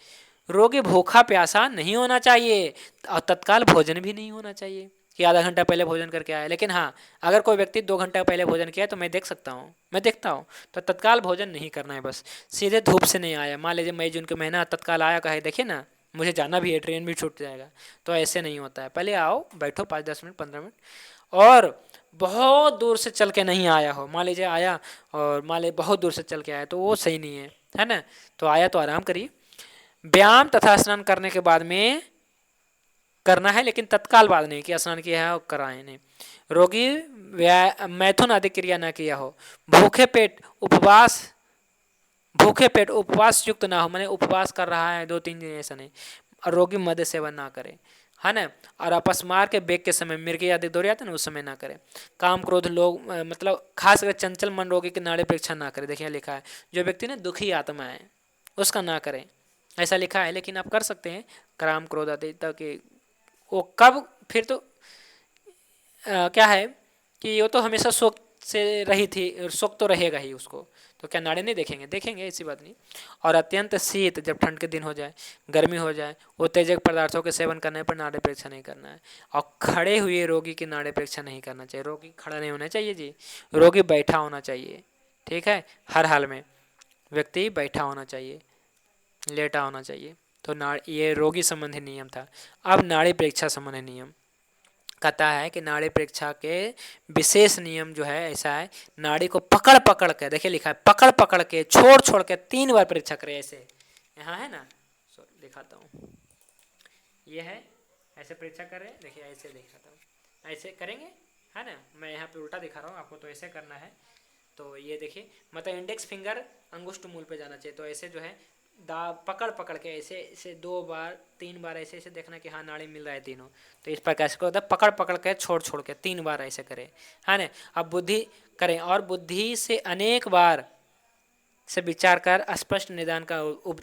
रोगी भूखा प्यासा नहीं होना चाहिए और तत्काल भोजन भी नहीं होना चाहिए कि आधा घंटा पहले भोजन करके आया। लेकिन हाँ, अगर कोई व्यक्ति 2 घंटा पहले भोजन किया तो मैं देखता हूँ, तो तत्काल भोजन नहीं करना है। बस सीधे धूप से नहीं आया, मान लीजिए मई जून के महीना तत्काल आया, कहे देखिए ना मुझे जाना भी है, ट्रेन भी छूट जाएगा, तो ऐसे नहीं होता है। पहले आओ, बैठो 5-10 मिनट 15 मिनट, और बहुत दूर से चल के नहीं आया हो, मान लीजिए आया और मान लीजिए बहुत दूर से चल के आया, तो वो सही नहीं है ना। तो आया तो आराम करिए। व्यायाम तथा स्नान करने के बाद में करना है, लेकिन तत्काल बाद नहीं कि स्नान किया है और कराए नहीं। रोगी मैथुन आदि क्रिया ना किया हो। भूखे पेट उपवास युक्त ना हो, मैंने उपवास कर रहा है 2-3 दिन, ऐसा नहीं। और रोगी मद्य सेवन ना करे, है ना। और अपस्मार के बेग के समय मिर्गी आदि दौड़ जाते ना, उस समय ना करे। काम क्रोध लोग मतलब खास कर चंचल मन रोगी की नाड़ी परीक्षा ना करे। देखिए लिखा है, जो व्यक्ति ने दुखी आत्मा है उसका ना करें, ऐसा लिखा है। लेकिन आप कर सकते हैं काम क्रोध आदि, ताकि वो कब फिर तो क्या है कि वो तो हमेशा शोक से रही थी, शोक तो रहेगा ही उसको, तो क्या नाड़ी नहीं देखेंगे? देखेंगे, ऐसी बात नहीं। और अत्यंत शीत, जब ठंड के दिन हो जाए, गर्मी हो जाए, उत्तेजक पदार्थों के सेवन करने पर नाड़ी परीक्षा नहीं करना है। और खड़े हुए रोगी की नाड़ी परीक्षा नहीं करना चाहिए। रोगी खड़ा नहीं होना चाहिए जी, रोगी बैठा होना चाहिए, ठीक है। हर हाल में व्यक्ति बैठा होना चाहिए, लेटा होना चाहिए। तो ये रोगी संबंधी नियम था। अब नाड़ी परीक्षा संबंधी नियम कहता है कि नाड़ी परीक्षा के विशेष नियम जो है ऐसा है, नाड़ी को पकड़ पकड़ के, देखिए लिखा है पकड़ पकड़ के, छोड़ छोड़ के 3 बार परीक्षा करें। ऐसे यहाँ है ना, दिखाता हूँ, ये है, ऐसे परीक्षा करें, देखिए ऐसे दिखाता हूँ, ऐसे करेंगे, है ना। मैं यहाँ पे उल्टा दिखा रहा हूँ आपको, तो ऐसे करना है। तो ये देखिए, मतलब इंडेक्स फिंगर अंगुष्ठ मूल पे जाना चाहिए। तो ऐसे जो है पकड़ पकड़ के ऐसे ऐसे 2 बार 3 बार ऐसे ऐसे देखना कि हाँ नाड़ी मिल रहा है तीनों। तो इस प्रकार से होता है, पकड़ पकड़ के छोड़ छोड़ के 3 बार ऐसे करें, है ना। अब बुद्धि करें और बुद्धि से अनेक बार से विचार कर स्पष्ट निदान का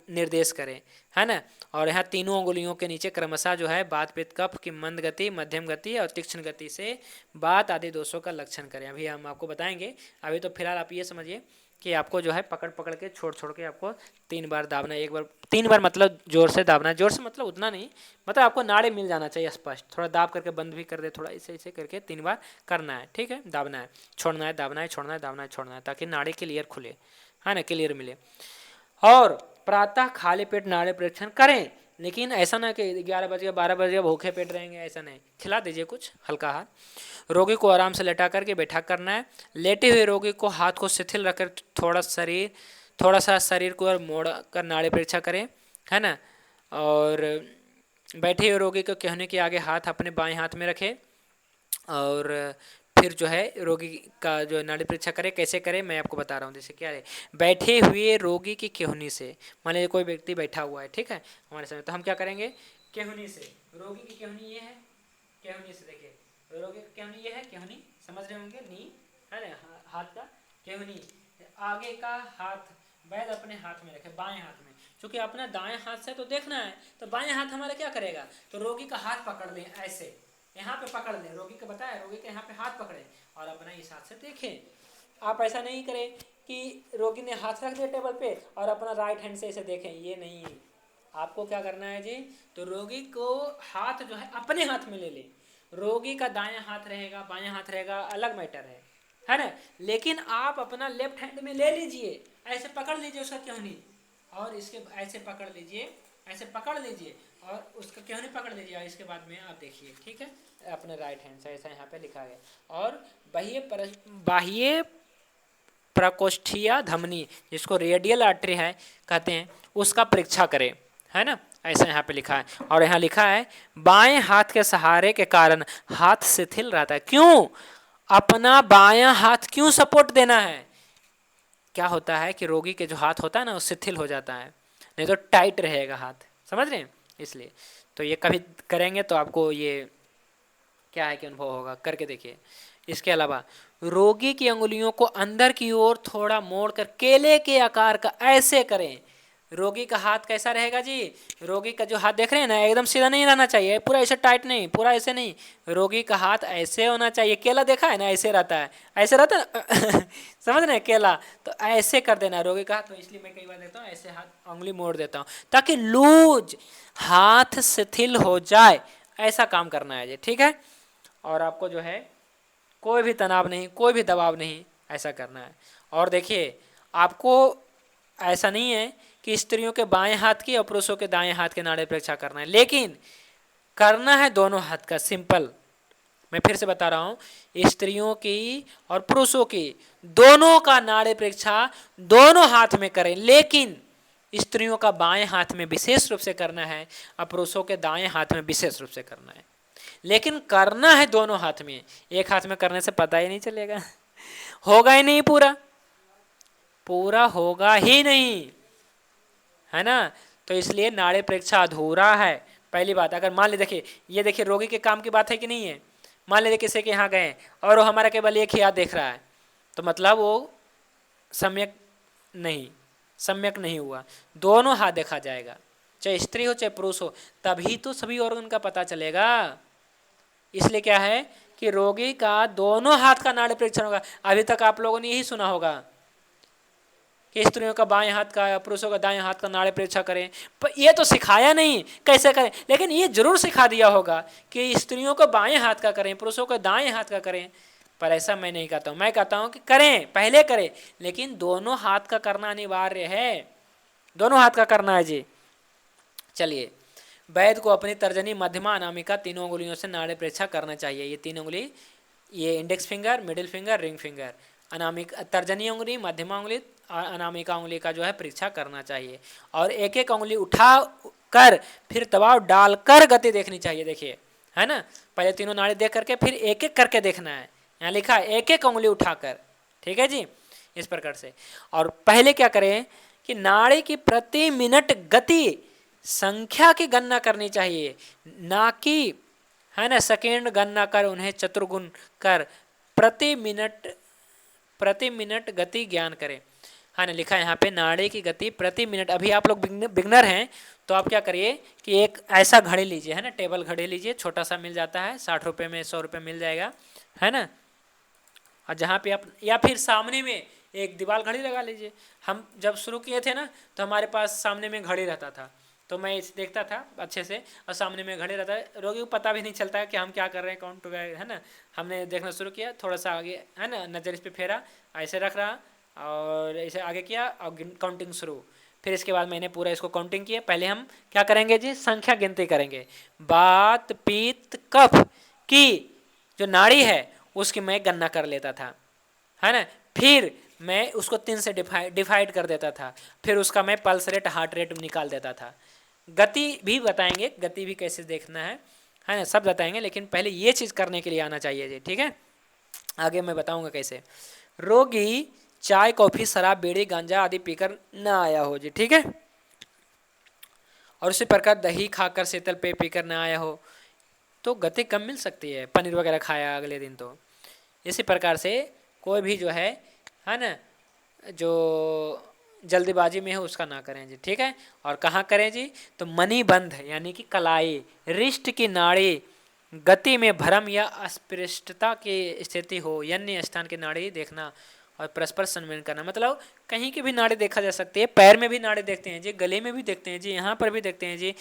निर्देश करें, है ना। और यहाँ तीनों अंगुलियों के नीचे क्रमशः जो है बात पित्त कफ की मंद गति, मध्यम गति और तीक्ष्ण गति से बात आदि दोषों का लक्षण करें। अभी हम आपको बताएंगे। अभी तो फिलहाल आप ये समझिए कि आपको जो है पकड़ पकड़ के छोड़ छोड़ के आपको 3 बार दाबना है। 3 बार मतलब जोर से दाबना है, जोर से मतलब उतना नहीं, मतलब आपको नाड़ी मिल जाना चाहिए स्पष्ट। थोड़ा दाब करके बंद भी कर दे, थोड़ा ऐसे ऐसे करके 3 बार करना है, ठीक है। दाबना है, छोड़ना है, दाबना है, छोड़ना है, दाबना है, छोड़ना है, ताकि नाड़ी क्लियर खुले, है ना, क्लियर मिले। और प्रातः खाली पेट नाड़ी परीक्षण करें, लेकिन ऐसा ना कि 11 बज गया 12 बज गया भूखे पेट रहेंगे, ऐसा नहीं। खिला दीजिए कुछ हल्का आहार। रोगी को आराम से लेटा करके बैठा करना है। लेटे हुए रोगी को हाथ को शिथिल रखकर थोड़ा सा शरीर को मोड़ कर नाड़ी परीक्षा करें, है ना। और बैठे हुए रोगी को कहने के आगे हाथ अपने बाएं हाथ में रखें और फिर जो है रोगी का जो नाड़ी परीक्षा करे। कैसे करे मैं आपको बता रहा हूँ। जैसे क्या है, बैठे हुए रोगी की केहुनी से, मान लीजिए कोई व्यक्ति बैठा हुआ है, ठीक है, हमारे सामने, तो हम क्या करेंगे, केहुनी से, रोगी की केहुनी ये है, केहुनी से देखिए, रोगी की केहुनी ये है, केहुनी समझ रहे होंगे, नी है ना, हाथ का केहुनी, आगे का हाथ वैद अपने हाथ में रखे, बाएं हाथ में। क्योंकि अपना दाएं हाथ से तो देखना है, तो बाएं हाथ हमारा क्या करेगा, तो रोगी का हाथ पकड़ लें ऐसे, यहाँ पे पकड़ ले, रोगी को बताया, रोगी के यहाँ पे हाथ पकड़े और अपना इस हाथ से देखें। आप ऐसा नहीं करें कि रोगी ने हाथ रख दिया टेबल पे और अपना राइट हैंड से इसे देखें, ये नहीं। आपको क्या करना है जी, तो रोगी को हाथ जो है अपने हाथ में ले ले। रोगी का दायां हाथ रहेगा बायां हाथ रहेगा अलग मैटर है ना, लेकिन आप अपना लेफ्ट हैंड में ले लीजिए, ऐसे पकड़ लीजिए उसका क्यों नहीं, और इसके ऐसे पकड़ लीजिए, ऐसे पकड़ लीजिए और उसका क्यों नहीं पकड़ लीजिए, और इसके बाद में आप देखिए, ठीक है, अपने राइट हैंड से ऐसा यहाँ पे लिखा है। और बाह्य प्रकोष्ठीय धमनी, जिसको रेडियल आर्टरी है कहते हैं, उसका परीक्षा करें, है ना, ऐसा यहाँ पे लिखा है। और यहाँ लिखा है बाएं हाथ के सहारे के कारण हाथ शिथिल रहता है। क्यों, अपना बायां हाथ क्यों सपोर्ट देना है? क्या होता है कि रोगी के जो हाथ होता है ना वो शिथिल हो जाता है, नहीं तो टाइट रहेगा हाथ, समझ रहे हैं, इसलिए। तो ये कभी करेंगे तो आपको ये क्या है कि अनुभव होगा, करके देखिए। इसके अलावा रोगी की अंगुलियों को अंदर की ओर थोड़ा मोड़कर केले के आकार का ऐसे करें। रोगी का हाथ कैसा रहेगा जी, रोगी का जो हाथ देख रहे हैं ना एकदम सीधा नहीं रहना चाहिए, पूरा ऐसे टाइट नहीं, पूरा ऐसे नहीं, रोगी का हाथ ऐसे होना चाहिए। केला देखा है ना, ऐसे रहता है, ऐसे रहता है समझ रहे हैं, केला तो ऐसे कर देना रोगी का हाथ। तो इसलिए मैं कई बार देता हूँ ऐसे हाथ अंगुली मोड़ देता हूँ ताकि लूज हाथ शिथिल हो जाए, ऐसा काम करना है जी, ठीक है। और आपको जो है कोई भी तनाव नहीं, कोई भी दबाव नहीं, ऐसा करना है। और देखिए आपको ऐसा नहीं है कि स्त्रियों के बाएं हाथ की और पुरुषों के दाएं हाथ के नाड़ी परीक्षा करना है, लेकिन करना है दोनों हाथ का। सिंपल, मैं फिर से बता रहा हूँ, स्त्रियों की और पुरुषों की दोनों का नाड़ी परीक्षा दोनों हाथ में करें, लेकिन स्त्रियों का बाएं हाथ में विशेष रूप से करना है और पुरुषों के दाएं हाथ में विशेष रूप से करना है, लेकिन करना है दोनों हाथ में। एक हाथ में करने से पता ही नहीं चलेगा, होगा ही नहीं, पूरा पूरा होगा ही नहीं, है ना। तो इसलिए नाड़ी परीक्षा अधूरा है। पहली बात, अगर मान ले, देखिए ये देखिए रोगी के काम की बात है कि नहीं है, मान लीजिए किसी के यहाँ गए और वो हमारा केवल एक ही हाथ देख रहा है, तो मतलब वो सम्यक नहीं हुआ। दोनों हाथ देखा जाएगा, चाहे स्त्री हो चाहे पुरुष हो, तभी तो सभी ऑर्गन का पता चलेगा। इसलिए क्या है कि रोगी का दोनों हाथ का नाड़ी परीक्षण होगा। अभी तक आप लोगों ने यही सुना होगा कि स्त्रियों का बाएं हाथ का, पुरुषों का दाएं हाथ का नाड़ी परीक्षा करें, पर ये तो सिखाया नहीं कैसे करें, लेकिन ये जरूर सिखा दिया होगा कि स्त्रियों को बाएं हाथ का करें, पुरुषों को दाएं हाथ का करें। पर ऐसा मैं नहीं कहता हूँ, मैं कहता हूँ कि करें, पहले करें, लेकिन दोनों हाथ का करना अनिवार्य है, दोनों हाथ का करना है जी। चलिए, वैद्य को अपनी तर्जनी, मध्यमा, अनामिका तीनों उंगलियों से नाड़ी परीक्षा करना चाहिए। ये तीन उंगली, ये index finger, middle finger, ring finger, Anamika तर्जनी उंगली, मध्यमा उंगली और अनामिका उंगली का जो है परीक्षा करना चाहिए। और एक एक उंगली उठा कर फिर दबाव डालकर गति देखनी चाहिए। देखिए, है ना, पहले तीनों नाड़ी देख करके फिर एक एक करके देखना है। यहाँ लिखा है एक एक उंगली उठाकर, ठीक है जी, इस प्रकार से। और पहले क्या करें कि नाड़ी की प्रति मिनट गति संख्या की गणना करनी चाहिए, ना कि, है ना, सेकेंड गणना कर उन्हें चतुर्गुण कर प्रति मिनट गति ज्ञान करें। हाँ ना, लिखा है यहाँ पे नाड़ी की गति प्रति मिनट। अभी आप लोग बिगनर हैं तो आप क्या करिए कि एक ऐसा घड़ी लीजिए, है ना, टेबल घड़ी लीजिए, छोटा सा मिल जाता है, 60 रुपये में, 100 रुपये मिल जाएगा, है ना। और जहाँ पे आप, या फिर सामने में एक दीवार घड़ी लगा लीजिए। हम जब शुरू किए थे ना तो हमारे पास सामने में घड़ी रहता था, तो मैं इसे देखता था अच्छे से, और सामने में घड़ी रहता है, रोगी को पता भी नहीं चलता है कि हम क्या कर रहे हैं, काउंट वगैरह, है ना। हमने देखना शुरू किया, थोड़ा सा आगे, है ना, नज़र इस पर फेरा, ऐसे रख रहा और ऐसे आगे किया और काउंटिंग शुरू। फिर इसके बाद मैंने पूरा इसको काउंटिंग किया। पहले हम क्या करेंगे जी, संख्या गिनती करेंगे। बात पीत कफ की जो नाड़ी है उसकी मैं गणना कर लेता था, है ना। फिर मैं उसको 3 से डिवाइड कर देता था, फिर उसका मैं पल्स रेट, हार्ट रेट निकाल देता था। गति भी बताएंगे, गति भी कैसे देखना है ना, सब बताएंगे, लेकिन पहले ये चीज़ करने के लिए आना चाहिए जी, ठीक है। आगे मैं बताऊंगा कैसे। रोगी चाय, कॉफ़ी, शराब, बीड़ी, गांजा आदि पीकर ना आया हो जी, ठीक है। और उसी प्रकार दही खाकर, शीतल पेय पीकर ना आया हो तो गति कम मिल सकती है, पनीर वगैरह खाया अगले दिन तो। इसी प्रकार से कोई भी जो है ना, जो जल्दीबाजी में है उसका ना करें जी, ठीक है। और कहाँ करें जी, तो मणिबंध यानी कि कलाई, रिस्ट की नाड़ी गति में भ्रम या अस्पष्टता की स्थिति हो, अन्य स्थान की नाड़ी देखना और परस्पर संवेदन करना। मतलब कहीं की भी नाड़ी देखा जा सकती है, पैर में भी नाड़ी देखते हैं जी, गले में भी देखते हैं जी, यहाँ पर भी देखते हैं जी,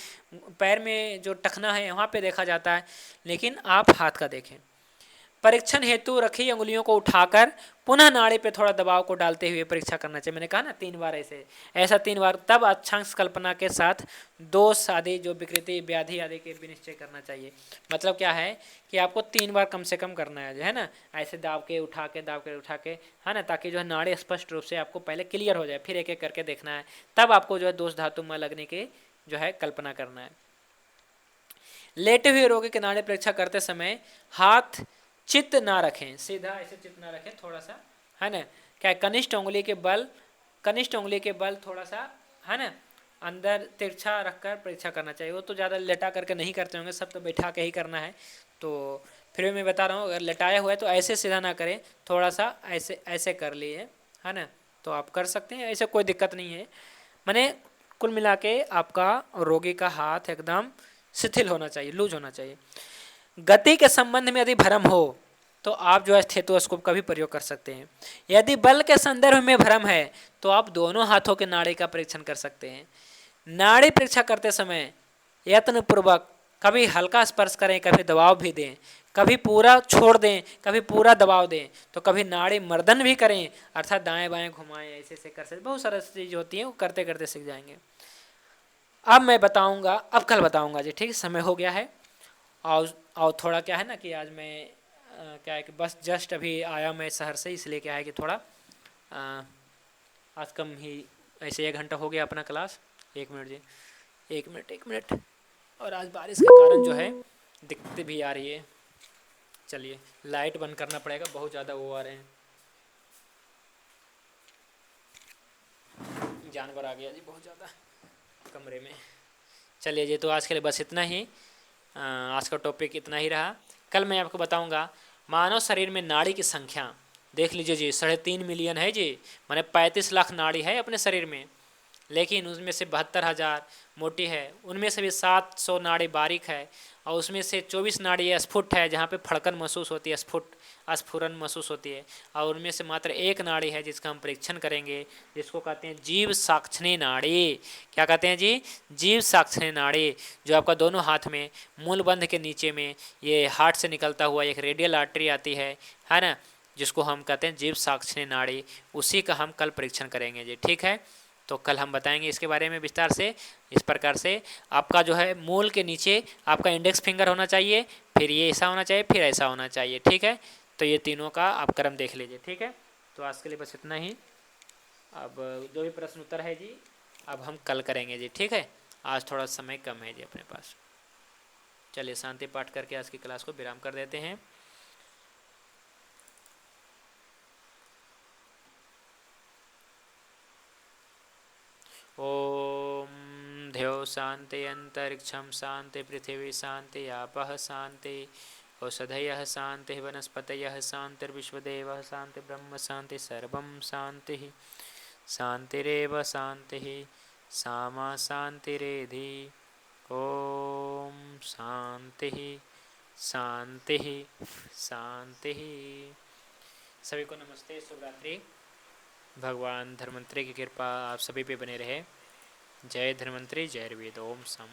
पैर में जो टखना है वहाँ पे देखा जाता है, लेकिन आप हाथ का देखें। परीक्षण हेतु रखी अंगुलियों को उठाकर पुनः नाड़ी पे थोड़ा दबाव को डालते हुए परीक्षा करना चाहिए। मैंने कहा ना 3 बार ऐसा 3 बार, तब अक्षांश कल्पना के साथ दोष आदि जो विकृति व्याधि आदि के विनिश्चय करना चाहिए। मतलब क्या है कि आपको 3 बार कम से कम करना है ना, ऐसे दाब के उठा के है ना, ताकि जो है नाड़ी स्पष्ट रूप से आपको पहले क्लियर हो जाए, फिर एक एक करके देखना है, तब आपको जो है दोष धातु में लगने की जो है कल्पना करना है। लेटे हुए रोगी के नाड़ी परीक्षा करते समय हाथ चित्त ना रखें, सीधा ऐसे चित्त ना रखें, थोड़ा सा है ना, क्या कनिष्ठ उंगली के बल थोड़ा सा है ना अंदर तिरछा रखकर परीक्षा करना चाहिए। वो तो ज़्यादा लेटा करके नहीं करते होंगे, सब तो बैठा के ही करना है। तो फिर मैं बता रहा हूँ, अगर लेटाया हुआ है तो ऐसे सीधा ना करें, थोड़ा सा ऐसे ऐसे कर लिए है ना, तो आप कर सकते हैं, ऐसे कोई दिक्कत नहीं है। माने कुल मिला के आपका रोगी का हाथ एकदम शिथिल होना चाहिए, लूज होना चाहिए। गति के संबंध में यदि भ्रम हो तो आप जो है स्टेथोस्कोप का भी प्रयोग कर सकते हैं। यदि बल के संदर्भ में भ्रम है तो आप दोनों हाथों के नाड़ी का परीक्षण कर सकते हैं। नाड़ी परीक्षा करते समय यत्न पूर्वक कभी हल्का स्पर्श करें, कभी दबाव भी दें, कभी पूरा छोड़ दें, कभी पूरा दबाव दें, तो कभी नाड़ी मर्दन भी करें, अर्थात दाएं बाएं घुमाएं, ऐसे ऐसे कर सकते। बहुत सारी चीज़ होती है, वो करते करते सीख जाएंगे। अब मैं बताऊंगा, अब कल बताऊंगा जी, ठीक, समय हो गया है। और थोड़ा क्या है ना कि आज मैं क्या है कि बस जस्ट अभी आया मैं शहर से, इसलिए क्या है कि थोड़ा आज कम ही, ऐसे 1 घंटा हो गया अपना क्लास। 1 मिनट जी, 1 मिनट। और आज बारिश के कारण जो है दिक्कतें भी आ रही है। चलिए लाइट बंद करना पड़ेगा, बहुत ज़्यादा वो आ रहे हैं, जानवर आ गया जी बहुत ज़्यादा कमरे में। चलिए जी, तो आज के लिए बस इतना ही, आज का टॉपिक इतना ही रहा। कल मैं आपको बताऊंगा मानव शरीर में नाड़ी की संख्या। देख लीजिए जी, 3.5 मिलियन है जी, माने 35 लाख नाड़ी है अपने शरीर में, लेकिन उसमें से 72,000 मोटी है, उनमें से भी 700 नाड़ी बारीक है, और उसमें से 24 नाड़ी स्फुट है, जहाँ पे फड़कन महसूस होती है, स्फुरन महसूस होती है, और उनमें से मात्र 1 नाड़ी है जिसका हम परीक्षण करेंगे, जिसको कहते हैं जीव साक्षिणी नाड़ी। क्या कहते हैं जी? जीव साक्षिणी नाड़ी, जो आपका दोनों हाथ में मूलबंध के नीचे में ये हार्ट से निकलता हुआ एक रेडियल आर्टरी आती है ना, जिसको हम कहते हैं जीव साक्षिणी नाड़ी, उसी का हम कल परीक्षण करेंगे जी, ठीक है। तो कल हम बताएंगे इसके बारे में विस्तार से। इस प्रकार से आपका जो है मूल के नीचे आपका इंडेक्स फिंगर होना चाहिए, फिर ये ऐसा होना चाहिए, फिर ऐसा होना चाहिए, ठीक है। तो ये तीनों का आप क्रम देख लीजिए, ठीक है। तो आज के लिए बस इतना ही। अब जो भी प्रश्न उत्तर है जी, अब हम कल करेंगे जी, ठीक है। आज थोड़ा समय कम है जी अपने पास। चलिए शांति पाठ करके आज की क्लास को विराम कर देते हैं। ओम ध्यो शांति अंतरिक्षम शांति पृथ्वी शांति आपः शांति औषधयः शांति वनस्पतयः शांतिर्विश्वदेवः शांति ब्रह्म शांति सर्वं शांति शांतिरेव शांति सामा शांतिरेधि। ओम शांति शांति शांति। सभी को नमस्ते, शुभ रात्रि। भगवान धन्वंतरि की कृपा आप सभी पे बने रहे। जय धन्वंतरि, जय वेद। ओम सम।